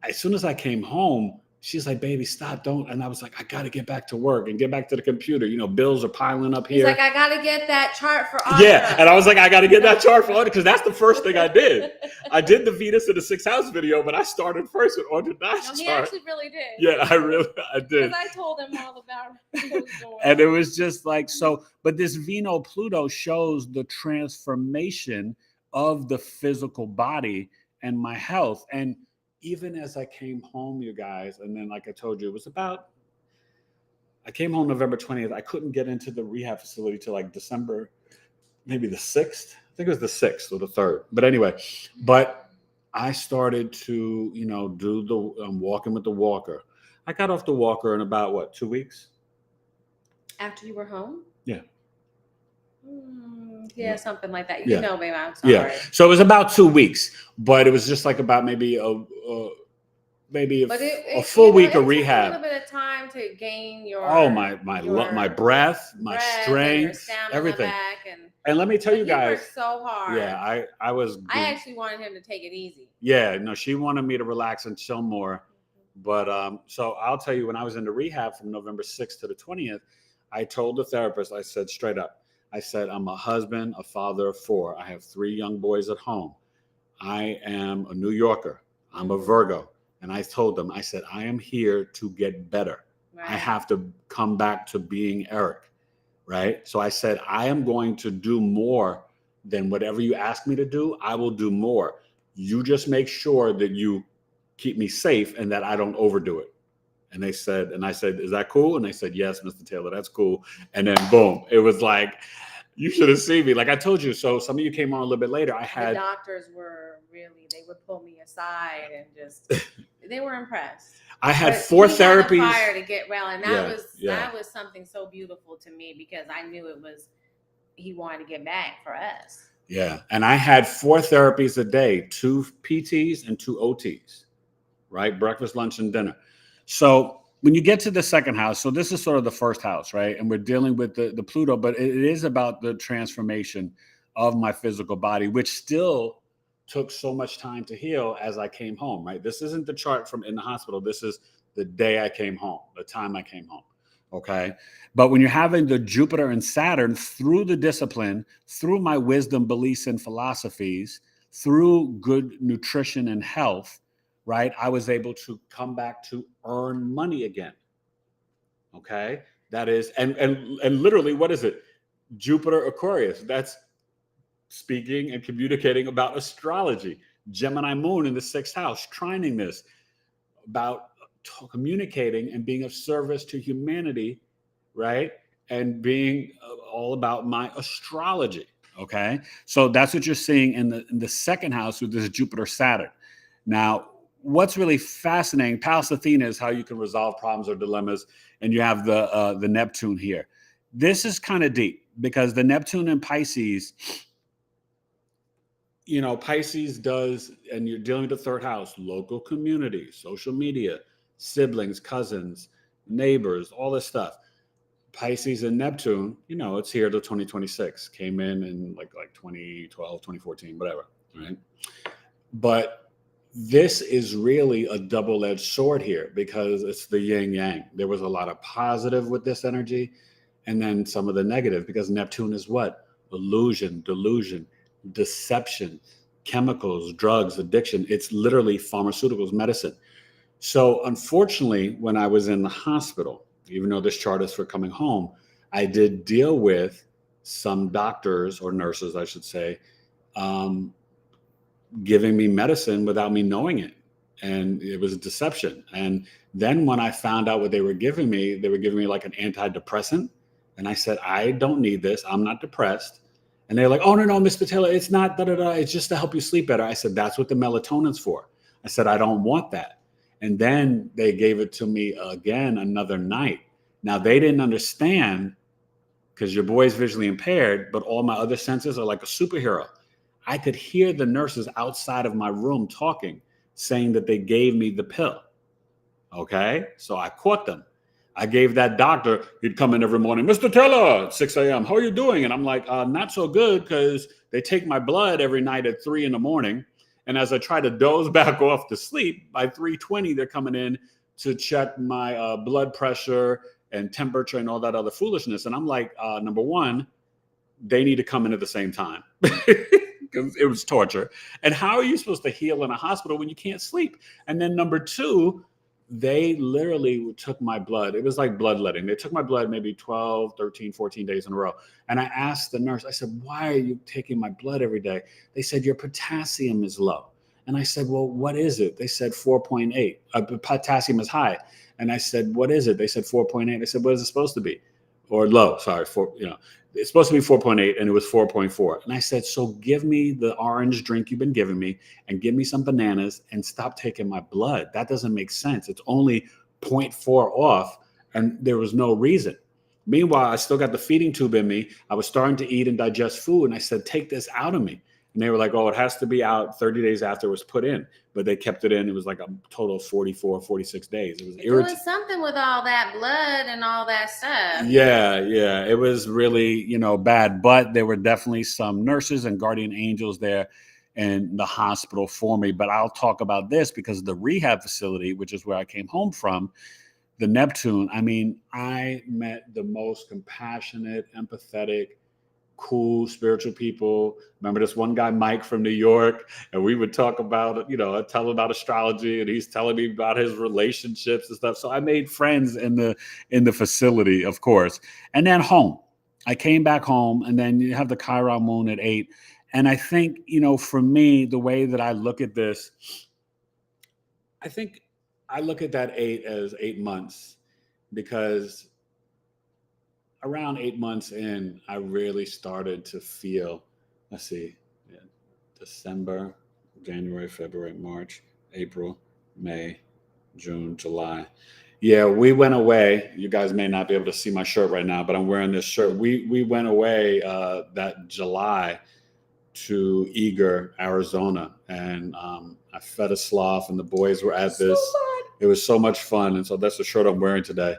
as soon as I came home, she's like, baby, stop, don't. And I was like, I got to get back to work and get back to the computer. Bills are piling up here. He's like, I got to get that chart for Audra. Yeah. And I was like, I got to get that chart for Audra, because that's the first thing I did. I did the Venus in the 6th house video, but I started first with Audra Dye's chart. He actually really did. Yeah, I did. Because I told him all about what was going on. And it was just like, so, but this Venus-Pluto shows the transformation of the physical body and my health. And even as I came home, you guys, and then like I told you, it was I came home November 20th. I couldn't get into the rehab facility till like December, maybe the 6th. I think it was the 6th or the 3rd. But anyway, I started to, do the walking with the walker. I got off the walker in about 2 weeks? After you were home? Yeah. Yeah, something like that. Yeah. Baby, I'm sorry. Yeah. So it was about 2 weeks, but it was just like about maybe a full week of rehab. A little bit of time to gain your my breath, my strength, everything. And let me tell you guys, worked so hard. Yeah, I was. I actually wanted him to take it easy. Yeah, no, she wanted me to relax and chill more. But so I'll tell you, when I was in the rehab from November 6th to the 20th, I told the therapist, I said straight up, I said, I'm a husband, a father of 4. I have 3 young boys at home. I am a New Yorker. I'm a Virgo. And I told them, I said, I am here to get better. Right. I have to come back to being Eric. Right. So I said, I am going to do more than whatever you ask me to do. I will do more. You just make sure that you keep me safe and that I don't overdo it. And I said, is that cool? And they said, yes, Mr. Taylor, that's cool. And then boom, it was like, you should have seen me. Like I told you. So some of you came on a little bit later. The doctors were really, they would pull me aside and just, they were impressed. I had 4 therapies. Fire to get well. And that was something so beautiful to me, because I knew he wanted to get back for us. Yeah. And I had 4 therapies a day, 2 PTs and 2 OTs, right? Breakfast, lunch, and dinner. So when you get to the 2nd house, so this is sort of the 1st house, right? And we're dealing with the Pluto, but it is about the transformation of my physical body, which still took so much time to heal as I came home, right? This isn't the chart from in the hospital. This is the day I came home, the time I came home, okay? But when you're having the Jupiter and Saturn, through the discipline, through my wisdom, beliefs, and philosophies, through good nutrition and health, right? I was able to come back to earn money again. Okay. That is, and literally, what is it? Jupiter Aquarius. That's speaking and communicating about astrology. Gemini moon in the 6th house, trining this about communicating and being of service to humanity, right? And being all about my astrology. Okay. So that's what you're seeing in the 2nd house with this Jupiter Saturn. Now, what's really fascinating, Pallas Athena is how you can resolve problems or dilemmas, and you have the Neptune here. This is kind of deep, because the Neptune in Pisces, Pisces does, and you're dealing with the 3rd house, local community, social media, siblings, cousins, neighbors, all this stuff. Pisces and Neptune, it's here till 2026, came in like 2012, 2014, whatever, right? But this is really a double-edged sword here, because it's the yin yang. There was a lot of positive with this energy, and then some of the negative, because Neptune is what? Illusion, delusion, deception, chemicals, drugs, addiction. It's literally pharmaceuticals, medicine. So unfortunately, when I was in the hospital, even though this chart is for coming home, I did deal with some doctors or nurses, I should say, giving me medicine without me knowing it. And it was a deception. And then when I found out what they were giving me like an antidepressant. And I said, I don't need this. I'm not depressed. And they're like, oh, no, Miss Patella, it's not da-da-da. It's just to help you sleep better. I said, that's what the melatonin's for. I said, I don't want that. And then they gave it to me again another night. Now, they didn't understand because your boy's visually impaired, but all my other senses are like a superhero. I could hear the nurses outside of my room talking, saying that they gave me the pill. Okay, so I caught them. I gave that doctor, he'd come in every morning, Mr. Teller, at 6 a.m., how are you doing? And I'm like, not so good, because they take my blood every night at 3 a.m. And as I try to doze back off to sleep, by 3:20, they're coming in to check my blood pressure and temperature and all that other foolishness. And I'm like, number one, they need to come in at the same time. Because it was torture. And how are you supposed to heal in a hospital when you can't sleep? And then number two, they literally took my blood. It was like bloodletting. They took my blood maybe 12, 13, 14 days in a row. And I asked the nurse, I said, why are you taking my blood every day? They said, your potassium is low. And I said, well, what is it? They said 4.8. Potassium is high. And I said, what is it? They said 4.8. I said, what is it supposed to be? Or low, sorry, it's supposed to be 4.8 and it was 4.4. And I said, so give me the orange drink you've been giving me and give me some bananas and stop taking my blood. That doesn't make sense. It's only 0.4 off and there was no reason. Meanwhile, I still got the feeding tube in me. I was starting to eat and digest food. And I said, take this out of me. And they were like, oh, it has to be out 30 days after it was put in. But they kept it in. It was like a total of 44, 46 days. It was doing something with all that blood and all that stuff. Yeah. It was really, bad. But there were definitely some nurses and guardian angels there in the hospital for me. But I'll talk about this because the rehab facility, which is where I came home from, the Neptune, I mean, I met the most compassionate, empathetic, cool spiritual people. Remember this one guy, Mike from New York, and we would talk about, tell him about astrology, and he's telling me about his relationships and stuff. So I made friends in the facility, of course. And then home. I came back home, and then you have the Chiron moon at 8. And I think, for me, the way that I look at this, I think I look at that 8 as 8 months, because around 8 months in, I really started to feel, December, January, February, March, April, May, June, July. Yeah, we went away. You guys may not be able to see my shirt right now, but I'm wearing this shirt. We went away that July to Eager, Arizona. And I fed a sloth and the boys were at this. It was so much fun. And so that's the shirt I'm wearing today.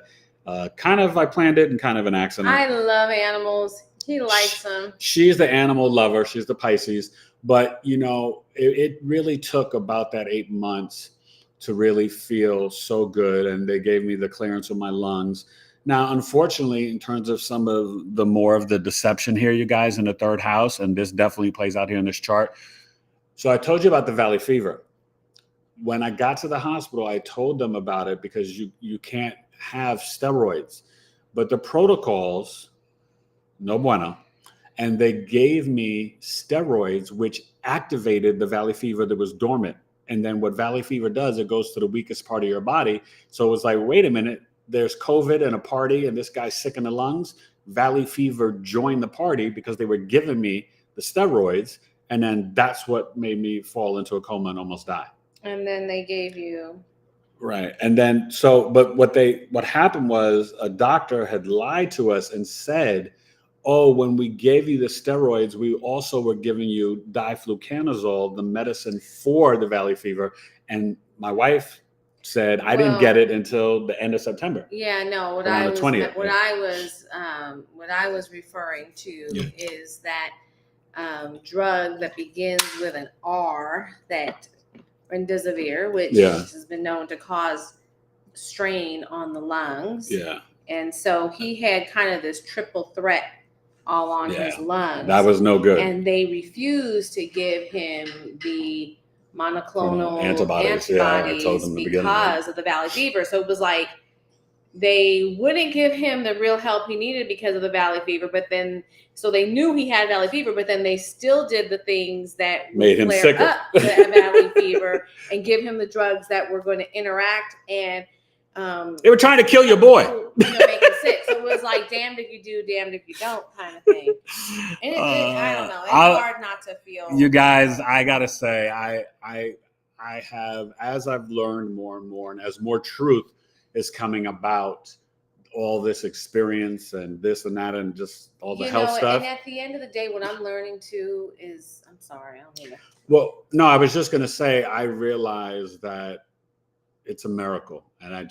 Kind of, I planned it and kind of an accident. I love animals. He likes them. She's the animal lover. She's the Pisces. But, it really took about that 8 months to really feel so good. And they gave me the clearance of my lungs. Now, unfortunately, in terms of some of the more of the deception here, you guys, in the third house, and this definitely plays out here in this chart. So I told you about the valley fever. When I got to the hospital, I told them about it because you can't have steroids, but the protocols, no bueno. And they gave me steroids, which activated the valley fever that was dormant. And then what valley fever does, it goes to the weakest part of your body. So it was like, wait a minute, there's COVID and a party and this guy's sick in the lungs. Valley fever joined the party because they were giving me the steroids. And then that's what made me fall into a coma and almost die. And then they gave you... Right. And then, what happened was a doctor had lied to us and said, oh, when we gave you the steroids, we also were giving you diflucanazole, the medicine for the valley fever. And my wife said, I didn't get it until the end of September. Yeah, no, what I was referring to is that drug that begins with an R, that remdesivir, which has been known to cause strain on the lungs. Yeah. And so he had kind of this triple threat all on his lungs. That was no good. And they refused to give him the monoclonal antibodies I told them because of the valley fever. So it was like, they wouldn't give him the real help he needed because of the valley fever. But then, so they knew he had valley fever, but then they still did the things that Made him flare sicker. up the valley fever and give him the drugs that were going to interact and they were trying to kill your boy. Make him sick. So it was like damned if you do, damned if you don't kind of thing. And I don't know. It's hard not to feel. You guys, I gotta say, I have, as I've learned more and more, and as more truth is coming about all this experience and this and that and just all the health stuff. And at the end of the day, what I'm learning too is, I'm sorry, I don't mean to. Well, no, I was just gonna say, I realized that it's a miracle, and I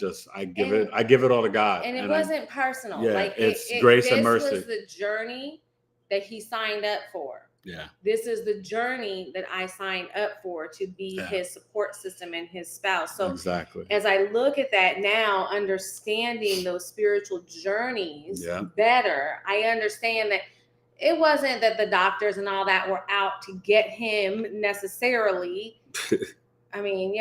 give it all to God. And it wasn't personal. Yeah, like it's grace and mercy. This was the journey that he signed up for. Yeah. This is the journey that I signed up for, to be his support system and his spouse. So exactly. As I look at that now, understanding those spiritual journeys better, I understand that it wasn't that the doctors and all that were out to get him necessarily. I mean,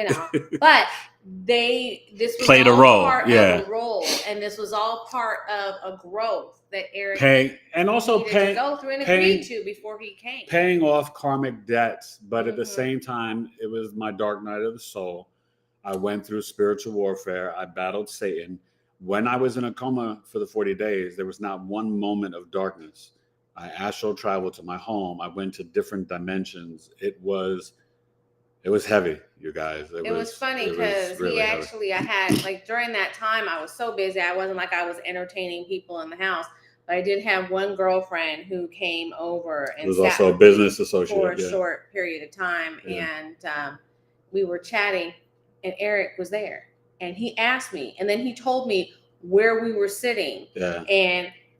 but this was played all a role. Part of a role, and this was all part of a growth that Eric needed to go through and agreed to before he came. Paying off karmic debts, but at the same time, it was my dark night of the soul. I went through spiritual warfare. I battled Satan. When I was in a coma for the 40 days, there was not one moment of darkness. I astral traveled to my home. I went to different dimensions. It was heavy, you guys. It was funny because I had, like, during that time, I was so busy. I wasn't like I was entertaining people in the house, but I did have one girlfriend who came over and was also a business associate for a short period of time. Yeah. And we were chatting, and Eric was there, and he asked me, and then he told me where we were sitting. Yeah.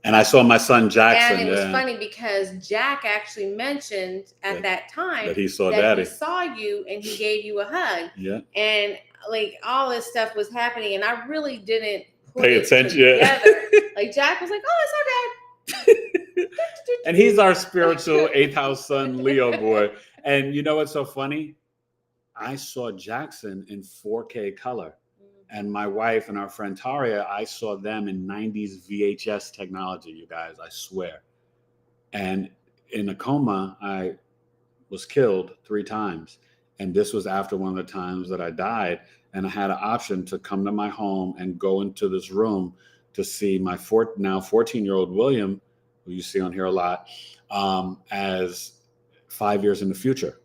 And I saw my son Jackson. And it was funny because Jack actually mentioned at that time that he saw Daddy. He saw you and he gave you a hug. Yeah. And like all this stuff was happening, and I really didn't pay attention together. Like Jack was like, "Oh, I saw Dad." And he's our spiritual 8th house son, Leo boy. And you know what's so funny? I saw Jackson in 4K color. And my wife and our friend Taria, I saw them in 90s VHS technology, you guys, I swear. And in a coma, I was killed 3 times. And this was after one of the times that I died. And I had an option to come to my home and go into this room to see my now 14-year-old William, who you see on here a lot, as 5 years in the future.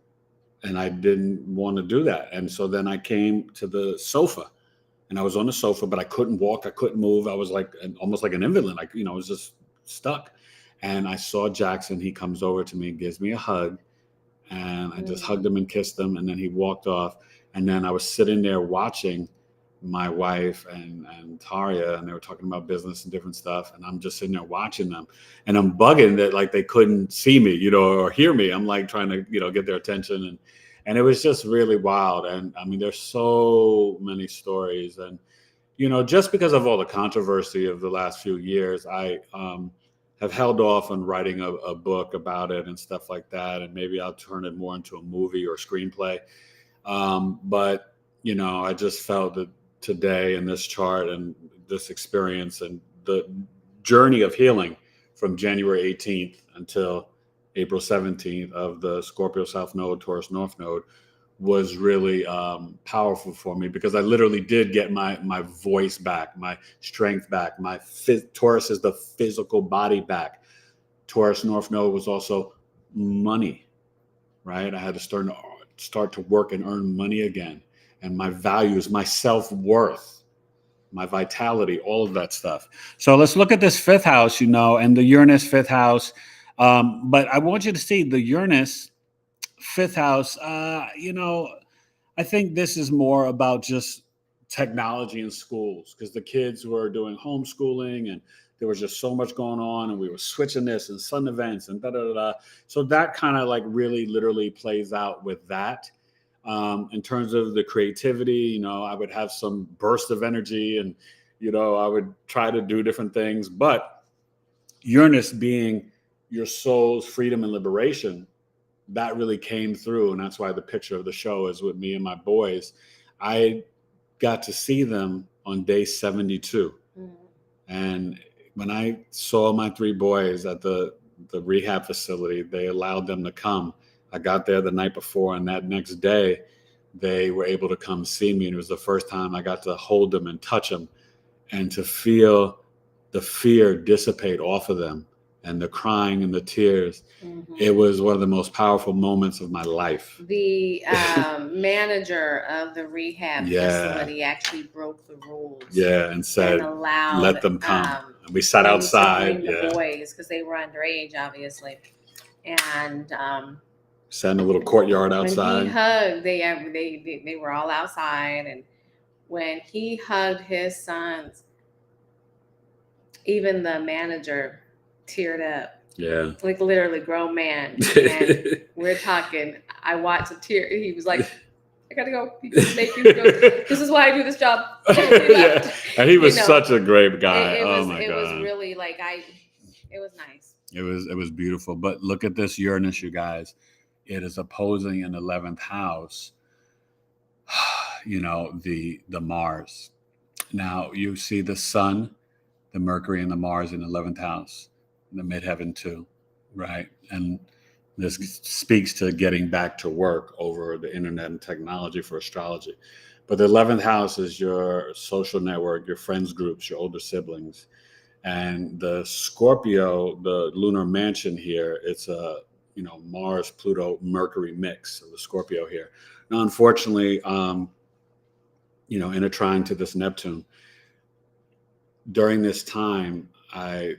And I didn't want to do that. And so then I came to the sofa. And I was on the sofa, but I couldn't walk. I couldn't move. I was like almost like an invalid. Like, I was just stuck. And I saw Jackson. He comes over to me and gives me a hug. And I just hugged him and kissed him. And then he walked off. And then I was sitting there watching my wife and Taria, and they were talking about business and different stuff. And I'm just sitting there watching them. And I'm bugging that like they couldn't see me, or hear me. I'm like trying to, get their attention. And it was just really wild. And I mean, there's so many stories. And, just because of all the controversy of the last few years, I have held off on writing a book about it and stuff like that. And maybe I'll turn it more into a movie or screenplay. But, I just felt that today in this chart and this experience and the journey of healing from January 18th until April 17th of the Scorpio South Node, Taurus North Node was really powerful for me because I literally did get my voice back, my strength back, Taurus is the physical body back. Taurus North Node was also money, right? I had to start to work and earn money again. And my values, my self-worth, my vitality, all of that stuff. So let's look at this 5th house, and the Uranus 5th house. But I want you to see the Uranus 5th house. I think this is more about just technology in schools because the kids were doing homeschooling and there was just so much going on and we were switching this and sun events and da-da-da-da. So that kind of like really literally plays out with that. In terms of the creativity, I would have some burst of energy and, I would try to do different things. But Uranus being your soul's freedom and liberation, that really came through. And that's why the picture of the show is with me and my boys. I got to see them on day 72. And when I saw my 3 boys at the rehab facility, they allowed them to come. I got there the night before, and that next day they were able to come see me. And it was the first time I got to hold them and touch them and to feel the fear dissipate off of them and the crying and the tears. Mm-hmm. It was one of the most powerful moments of my life. The manager of the rehab facility actually broke the rules. Yeah, and said, and allowed, let them come. And we sat outside. To bring the boys, because they were underage, obviously. And sat in a little courtyard outside. When he hugged, they were all outside. And when he hugged his sons, even the manager teared up. Yeah. Like literally grown man. And we're talking, I watched a tear. He was like, I gotta go. Thank you. This is why I do this job. Yeah. And he was such a great guy. It was really like it was nice. It was beautiful. But look at this Uranus, you guys. It is opposing an 11th house, the Mars. Now you see the sun, the Mercury and the Mars in the 11th house, the midheaven too, right? And this speaks to getting back to work over the internet and technology for astrology. But the 11th house is your social network, your friends groups, your older siblings. And the Scorpio, the lunar mansion here, it's a, Mars, Pluto, Mercury mix of the Scorpio here. Now, unfortunately, in a trine to this Neptune, during this time, I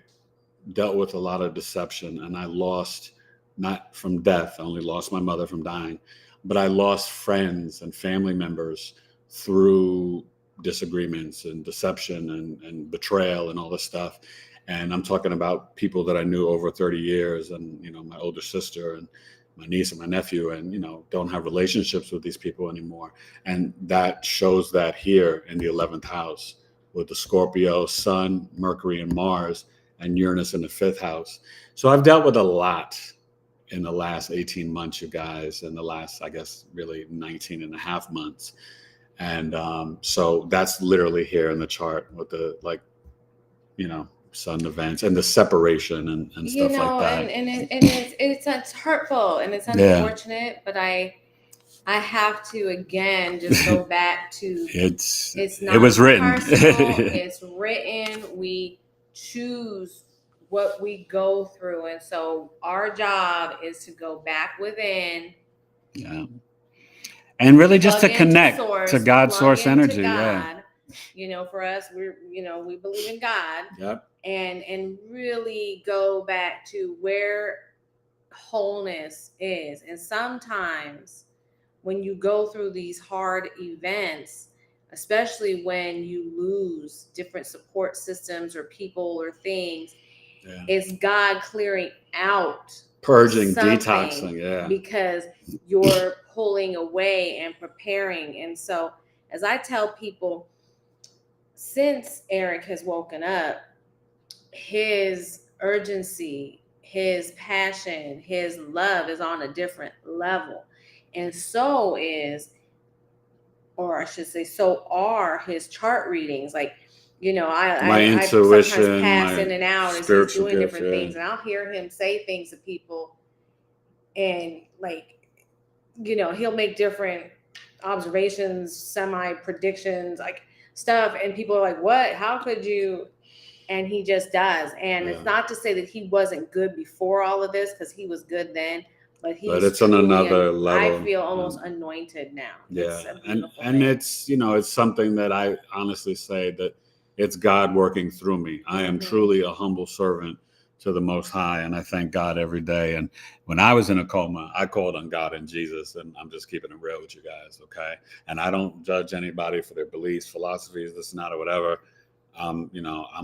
dealt with a lot of deception, and I lost, not from death, I only lost my mother from dying, but I lost friends and family members through disagreements and deception and betrayal and all this stuff. And I'm talking about people that I knew over 30 years and, my older sister and my niece and my nephew, and, don't have relationships with these people anymore. And that shows that here in the 11th house with the Scorpio, Sun, Mercury, and Mars, and Uranus in the 5th house. So I've dealt with a lot in the last 18 months, you guys, and the last, I guess, really 19 and a half months. And so that's literally here in the chart with the, sun events and the separation and stuff like that. And it's hurtful and it's unfortunate, but I have to again just go back to it's not, it was written. It's written. We choose what we go through, and so our job is to go back within. Yeah. And really just to connect to God's source energy. God. For us, we believe in God. Yep. And really go back to where wholeness is. And sometimes when you go through these hard events, especially when you lose different support systems or people or things, it's God clearing out, purging, detoxing, because you're pulling away and preparing. And so as I tell people, since Eric has woken up, his urgency, his passion, his love is on a different level. And so are his chart readings. Like, my intuition, I sometimes pass in and out as he's doing different things. And I'll hear him say things to people and he'll make different observations, semi-predictions, like stuff. And people are like, what? How could you? And he just does. And it's not to say that he wasn't good before all of this, because he was good then. But it's on another level. I feel almost anointed now. Yeah. And it's, it's something that I honestly say that it's God working through me. I am truly a humble servant to the Most High, and I thank God every day. And when I was in a coma, I called on God and Jesus, and I'm just keeping it real with you guys, okay? And I don't judge anybody for their beliefs, philosophies, this and that, or whatever. I'm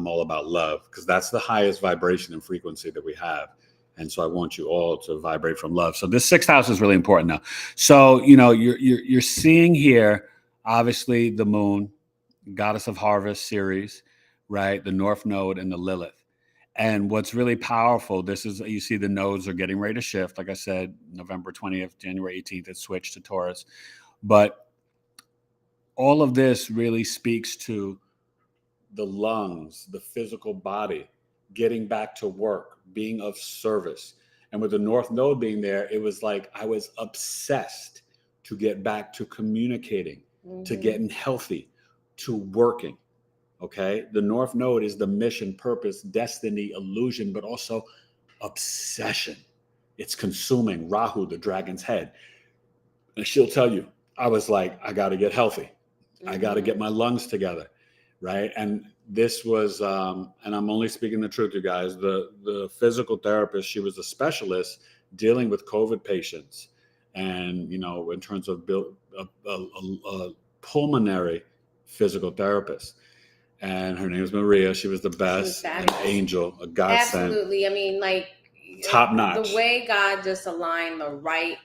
all about love, because that's the highest vibration and frequency that we have. And so I want you all to vibrate from love. So this 6th house is really important now. So, you're seeing here, obviously, the moon, goddess of harvest series, right? The North Node and the Lilith. And what's really powerful, you see the nodes are getting ready to shift. Like I said, November 20th, January 18th, it switched to Taurus. But all of this really speaks to the lungs, the physical body, getting back to work, being of service. And with the North Node being there, it was like I was obsessed to get back to communicating, to getting healthy, to working. Okay. The North Node is the mission, purpose, destiny, illusion, but also obsession. It's consuming Rahu, the dragon's head. And she'll tell you, I was like, I got to get healthy. I got to get my lungs together. Right. And this was, and I'm only speaking the truth, you guys, the physical therapist, she was a specialist dealing with COVID patients. And, you know, in terms of a pulmonary physical therapist. And her name was Maria. She was the best, an angel, a godsend. Absolutely. I mean, like, top notch. The way God just aligned the right.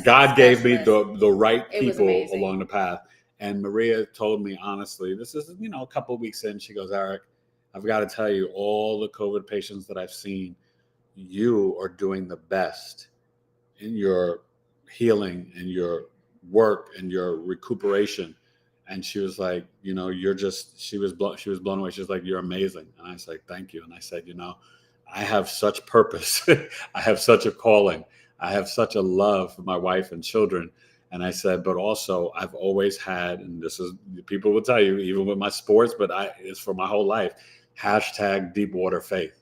God gave me the right people along the path. And Maria told me, honestly, this is, you know, a couple of weeks in, she goes, Eric, I've got to tell you, all the COVID patients that I've seen, you are doing the best in your healing and your work and your recuperation. And she was like, you know, she was blown away. She was like, you're amazing. And I was like, thank you. And I said, you know, I have such purpose. I have such a calling. I have such a love for my wife and children. And I said, but also I've always had, and this is, people will tell you, even with my sports, but it's for my whole life, # deep water faith.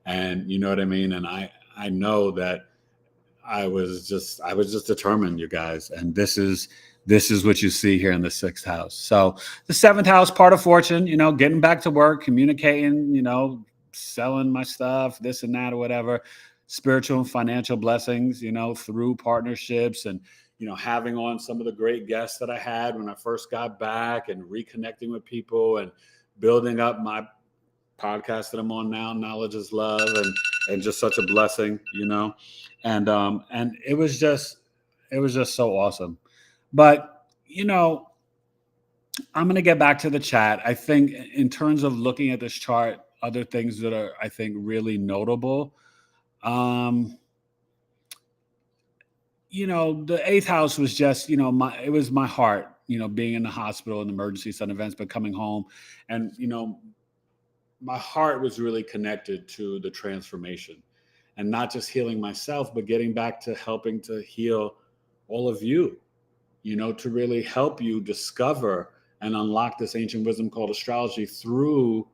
And you know what I mean? And I know that I was just determined, you guys. And this is what you see here in the 6th house. So the 7th house, part of fortune, you know, getting back to work, communicating, you know, selling my stuff, this and that or whatever, spiritual and financial blessings, you know, through partnerships and, you know, having on some of the great guests that I had when I first got back and reconnecting with people and building up my podcast that I'm on now, Knowledge is Love, and just such a blessing, you know, and it was just so awesome. But, you know, I'm going to get back to the chat. I think in terms of looking at this chart, other things that are, I think, really notable. You know, the 8th house was just, you know, it was my heart, you know, being in the hospital and emergency sudden events, but coming home. And, you know, my heart was really connected to the transformation and not just healing myself, but getting back to helping to heal all of you, you know, to really help you discover and unlock this ancient wisdom called astrology through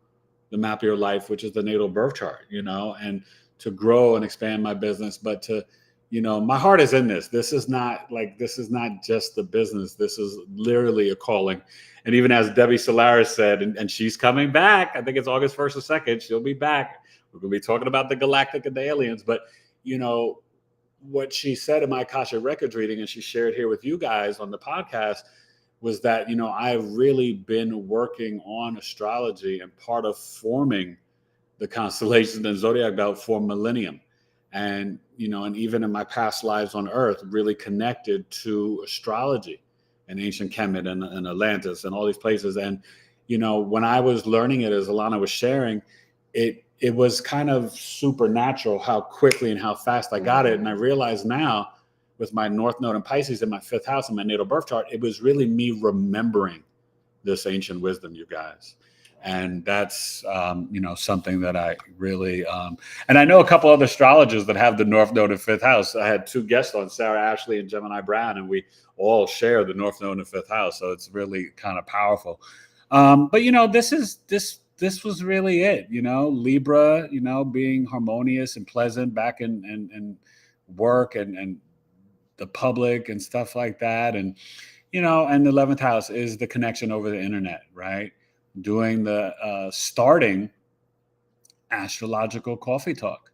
the map of your life, which is the natal birth chart, you know, and to grow and expand my business, but to, you know, my heart is in this. This is not just the business. This is literally a calling. And even as Debbie Solaris said, and she's coming back, I think it's August 1st or 2nd, she'll be back. We're going to be talking about the galactic and the aliens. But, you know, what she said in my Akasha Records reading, and she shared here with you guys on the podcast, was that, you know, I've really been working on astrology and part of forming the constellations and zodiac belt for millennium. And, you know, and even in my past lives on Earth, really connected to astrology and ancient Kemet and Atlantis and all these places. And, you know, when I was learning it, as Alana was sharing, it was kind of supernatural how quickly and how fast I got it. And I realize now with my North Node and Pisces in my 5th house in my natal birth chart, it was really me remembering this ancient wisdom, you guys. And that's, you know, something that I really, and I know a couple other astrologers that have the North Node and 5th house. I had 2 guests on, Sarah Ashley and Gemini Brown, and we all share the North Node and 5th house. So it's really kind of powerful. But, you know, this was really it, you know, Libra, you know, being harmonious and pleasant back in work and the public and stuff like that. And, you know, and the 11th house is the connection over the internet, right? Doing the starting astrological coffee talk,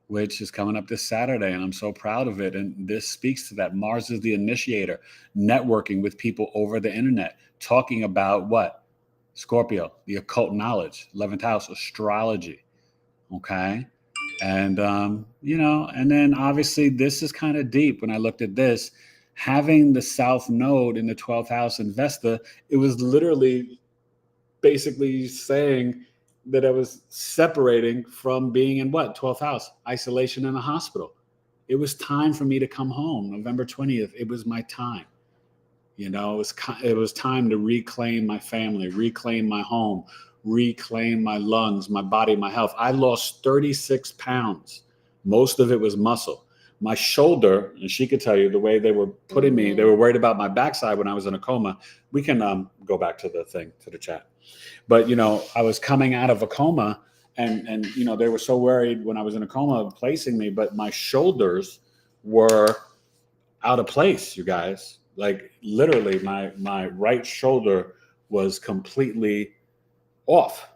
which is coming up this Saturday, and I'm so proud of it. And this speaks to that. Mars is the initiator, networking with people over the internet, talking about what? Scorpio, the occult knowledge, 11th house, astrology. Okay. And, you know, and then obviously this is kind of deep. When I looked at this, having the South Node in the 12th house in Vesta, it was literally basically saying that I was separating from being in 12th house, isolation in a hospital. It was time for me to come home. November 20th, it was my time. You know, it was time to reclaim my family, reclaim my home, reclaim my lungs, my body, my health. I lost 36 pounds. Most of it was muscle. My shoulder, and she could tell you the way they were putting me, they were worried about my backside when I was in a coma. We can go back to the thing, to the chat. But, I was coming out of a coma and they were so worried when I was in a coma placing me, but my shoulders were out of place, you guys. Like literally my right shoulder was completely off.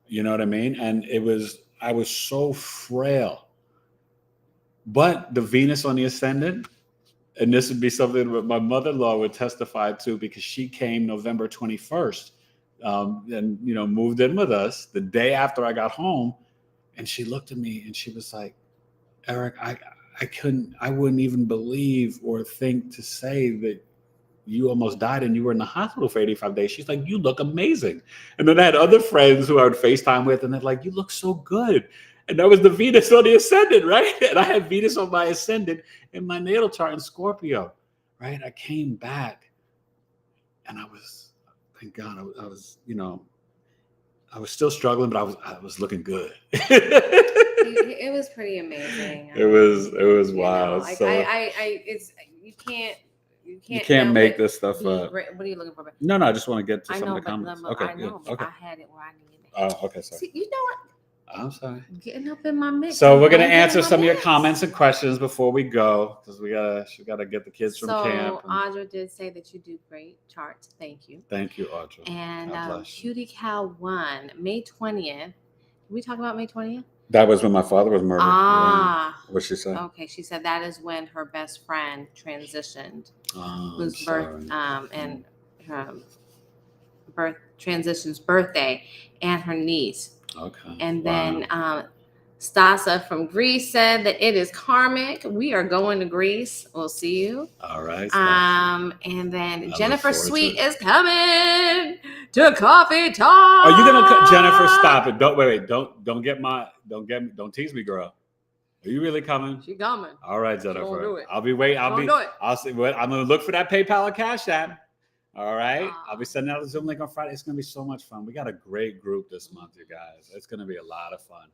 You know what I mean? And I was so frail. But the Venus on the ascendant, and this would be something that my mother-in-law would testify to because she came November 21st and, moved in with us the day after I got home. And she looked at me and she was like, Eric, I wouldn't even believe or think to say that you almost died and you were in the hospital for 85 days. She's like, you look amazing. And then I had other friends who I would FaceTime with and they're like, you look so good. And that was the Venus on the ascendant, right? And I had Venus on my ascendant in my natal chart in Scorpio, right? I came back and I was, thank God, I was, I was still struggling, but I was looking good. It was pretty amazing. It was wild. Like so it's you can't make this stuff up. What are you looking for? No, I just want to get to some of the comments. Okay, I know, but okay. I had it where I needed it. Okay, sorry. See, you know what? I'm sorry. Getting up in my mix. So we're gonna answer some of your comments and questions before we go because we gotta get the kids from camp. So Audra did say that you do great charts. Thank you. Thank you, Audra. And Cutie Cow 1, May 20th. Did we talk about May 20th? That was when my father was murdered. Ah. Yeah. What'd she say? Okay, she said that is when her best friend transitioned. Whose transition's birthday, and her niece. Okay. And then Stasa from Greece said that it is karmic. We are going to Greece. We'll see you. All right. And then Jennifer Sweet is coming to coffee talk. Are you gonna Jennifer? Stop it! Don't tease me, girl. Are you really coming? She coming. All right, Jennifer. Don't do it. I'll be waiting. Do it. I'll see. I'm gonna look for that PayPal or Cash App. All right. I'll be sending out the Zoom link on Friday. It's gonna be so much fun. We got a great group this month, you guys. It's gonna be a lot of fun.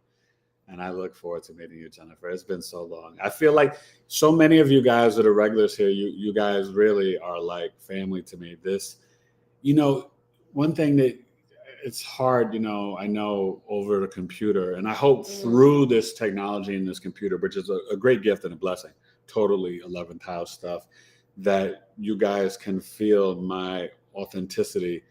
And I look forward to meeting you, Jennifer. It's been so long. I feel like so many of you guys that are regulars here, you guys really are like family to me. This, one thing that it's hard, I know over the computer, and I hope through this technology and this computer, which is a great gift and a blessing, totally 11th house stuff, that you guys can feel my authenticity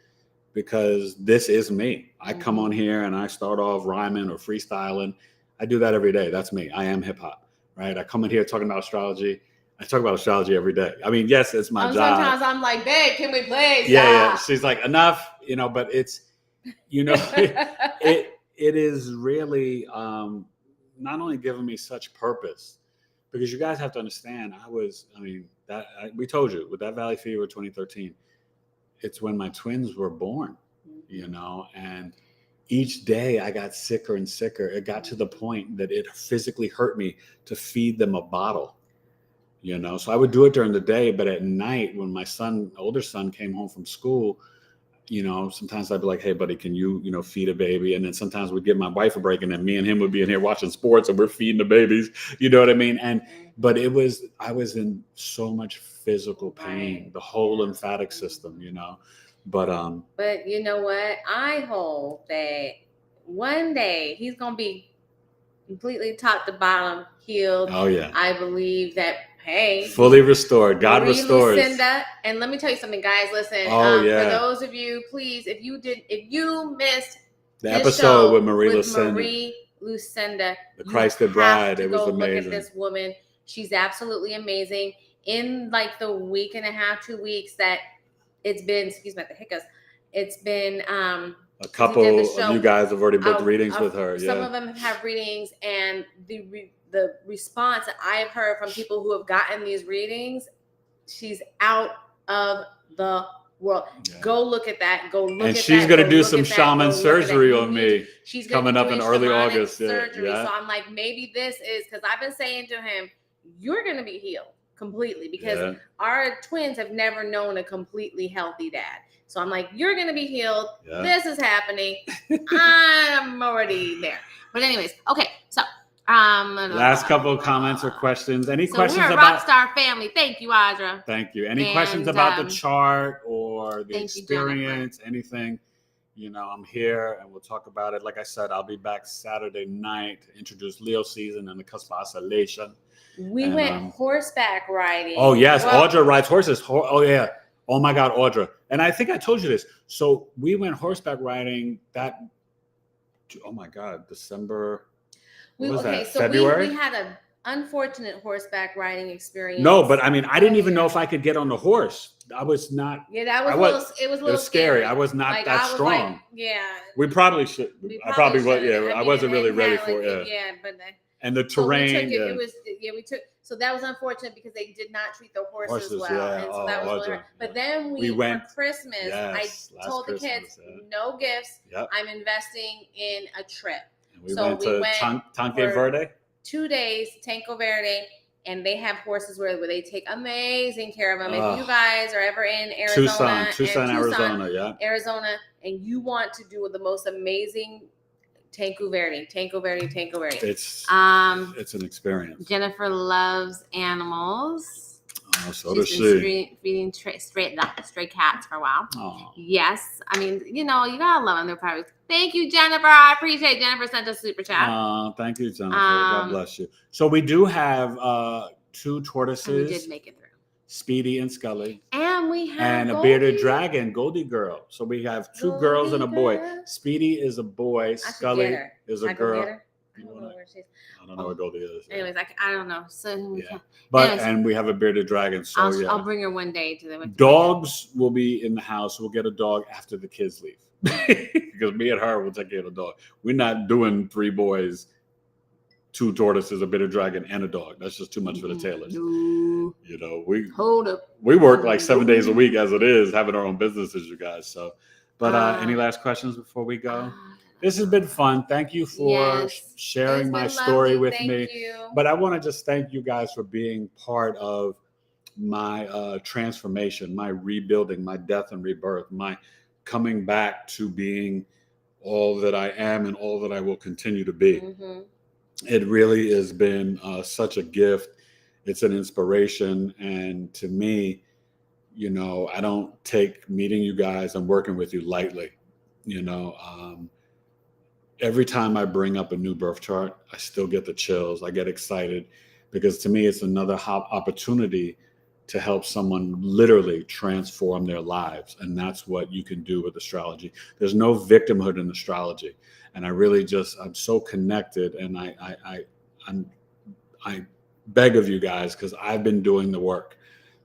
because this is me. I come on here and I start off rhyming or freestyling. I do that every day. That's me. I am hip hop, right? I come in here talking about astrology. I talk about astrology every day. I mean, yes, it's my job. Sometimes I'm like, babe, can we play? Yeah. She's like, enough, but it's, it is really not only giving me such purpose, because you guys have to understand, we told you with that Valley Fever 2013, it's when my twins were born, and each day I got sicker and sicker. It got to the point that it physically hurt me to feed them a bottle, so I would do it during the day, but at night when my older son came home from school, sometimes I'd be like, hey buddy, can you, feed a baby? And then sometimes we'd give my wife a break and then me and him would be in here watching sports and we're feeding the babies, you know what I mean? But I was in so much physical pain, the whole lymphatic system, but you know what? I hope that one day he's going to be completely top to bottom healed. Oh yeah. I believe that, hey, fully restored. God Marie restores. Lucinda, and let me tell you something, guys. Listen, for those of you, please, if you missed the episode with Marie Lucinda, the Christed Bride, it was amazing. Look at this woman. She's absolutely amazing. In like the week and a half, 2 weeks that it's been, excuse me, the hiccups. It's been a couple of you guys have already booked readings with her. Some of them have readings, and the response that I've heard from people who have gotten these readings, she's out of the world. Yeah. Go look at that. And she's going to do some shaman surgery on me. She's coming up in early August. Surgery. Yeah. So I'm like, maybe this is, because I've been saying to him, you're going to be healed completely, because our twins have never known a completely healthy dad. So I'm like, you're going to be healed. Yeah. This is happening. I'm already there. But anyways, okay. So last couple of comments or questions. Any questions we're a about Rockstar family. Thank you, Audra. Thank you. Any And, questions about the chart or the thank you, experience, anything? You know, I'm here and we'll talk about it. Like I said, I'll be back Saturday night to introduce Leo season and the cusp of oscillation. We went horseback riding. Oh, yes. Audra rides horses. Oh, yeah. Oh, my God, Audra. And I think I told you this. So we went horseback riding oh, my God, December. February? We had an unfortunate horseback riding experience. No, but I mean, I didn't even know if I could get on the horse. I was not. Yeah, it was a little scary. I was not that strong. Yeah. We probably should. I probably was. Yeah, I wasn't really ready for it. Yeah, but. And the terrain. So that was unfortunate because they did not treat the horses well. Yeah. And so that was really hard. But then we went for Christmas. Yes, I told the kids, no gifts. Yep. I'm investing in a trip. We went to Tanque Verde. 2 days, Tanque Verde, and they have horses where they take amazing care of them. If you guys are ever in Arizona, Tucson, Arizona, Arizona, and you want to do the most amazing Tanque Verde. It's an experience. Jennifer loves animals. Oh, so does she. Feeding stray cats for a while. Oh. Yes. I mean, you gotta love them. They're probably. Thank you, Jennifer. I appreciate Jennifer sent us a super chat. Thank you, Jennifer. God bless you. So we do have 2 tortoises. And we did make it through. Speedy and Scully. And we have a bearded dragon, Goldie girl. So we have 2 girls and a boy. Speedy is a boy. Scully is a girl. I don't know where she is. I don't know what Goldie is. Anyways, I don't know. So and we have a a dragon. So I'll bring her one day to the dogs will be in the house. We'll get a dog after the kids leave. Because me and her will take care of the dog. We're not doing 3 boys, 2 tortoises, a bearded dragon, and a dog. That's just too much for the Taylors. No. We work like 7 days a week as it is, having our own businesses, you guys. So, but any last questions before we go? This has been fun. Thank you for sharing my story with me. But I want to just thank you guys for being part of my transformation, my rebuilding, my death and rebirth, my coming back to being all that I am and all that I will continue to be. Mm-hmm. It really has been such a gift. It's an inspiration. And to me, I don't take meeting you guys and working with you lightly. Every time I bring up a new birth chart, I still get the chills. I get excited because to me, it's another opportunity to help someone literally transform their lives. And that's what you can do with astrology. There's no victimhood in astrology. And I really I'm so connected. And I beg of you guys, because I've been doing the work,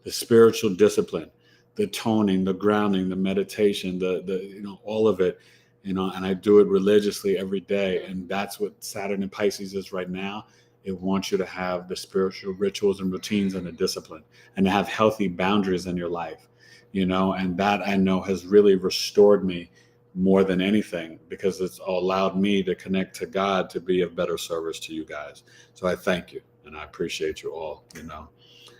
the spiritual discipline, the toning, the grounding, the meditation, the all of it. And I do it religiously every day. And that's what Saturn in Pisces is right now. It wants you to have the spiritual rituals and routines and the discipline and to have healthy boundaries in your life, and that I know has really restored me more than anything because it's allowed me to connect to God to be of better service to you guys. So I thank you and I appreciate you all,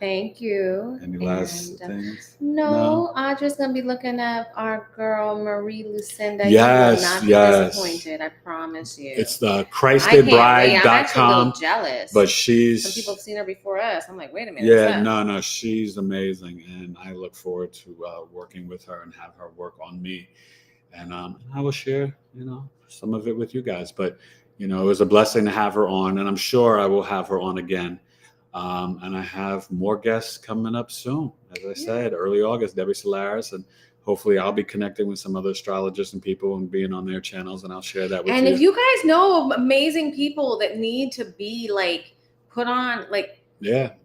Thank you. Any last things? No, Audra's going to be looking up our girl, Marie Lucinda. Yes, you will not be disappointed, I promise you. It's the ChristedBride.com. I'm actually a little jealous. But some people have seen her before us. I'm like, wait a minute. Yeah, no, she's amazing. And I look forward to working with her and have her work on me. And I will share, some of it with you guys. But, it was a blessing to have her on. And I'm sure I will have her on again. And I have more guests coming up soon. As I said, early August, Debbie Solaris, and hopefully I'll be connecting with some other astrologists and people and being on their channels, and I'll share that with you. And if you guys know of amazing people that need to be put on,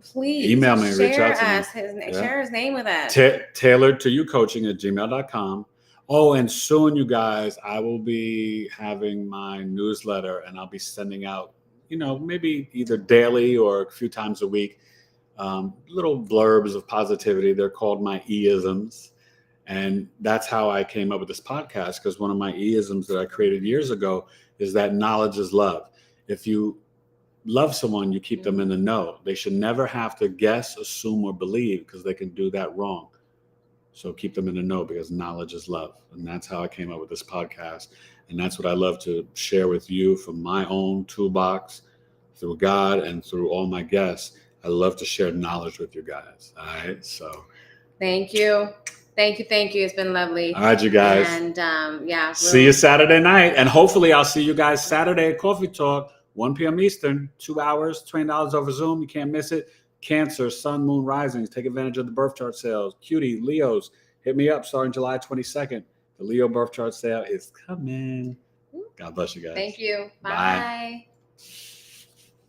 please email me, reach out to me. Share his name with us. Tailored to you coaching at gmail.com. Oh, and soon, you guys, I will be having my newsletter, and I'll be sending out maybe either daily or a few times a week, little blurbs of positivity. They're called my E-isms. And that's how I came up with this podcast, because one of my E-isms that I created years ago is that knowledge is love. If you love someone, you keep them in the know. They should never have to guess, assume, or believe, because they can do that wrong. So keep them in the know, because knowledge is love. And that's how I came up with this podcast. And that's what I love to share with you from my own toolbox, through God and through all my guests. I love to share knowledge with you guys. All right. So Thank you. Thank you. It's been lovely. all right, you guys. And see you Saturday night. And hopefully I'll see you guys Saturday at Coffee Talk, 1 p.m. Eastern, 2 hours, $20 over Zoom. You can't miss it. Cancer, Sun, Moon, Risings. Take advantage of the birth chart sales. Cutie, Leos, hit me up starting July 22nd. The Leo birth chart sale is coming. God bless you guys. Thank you. Bye.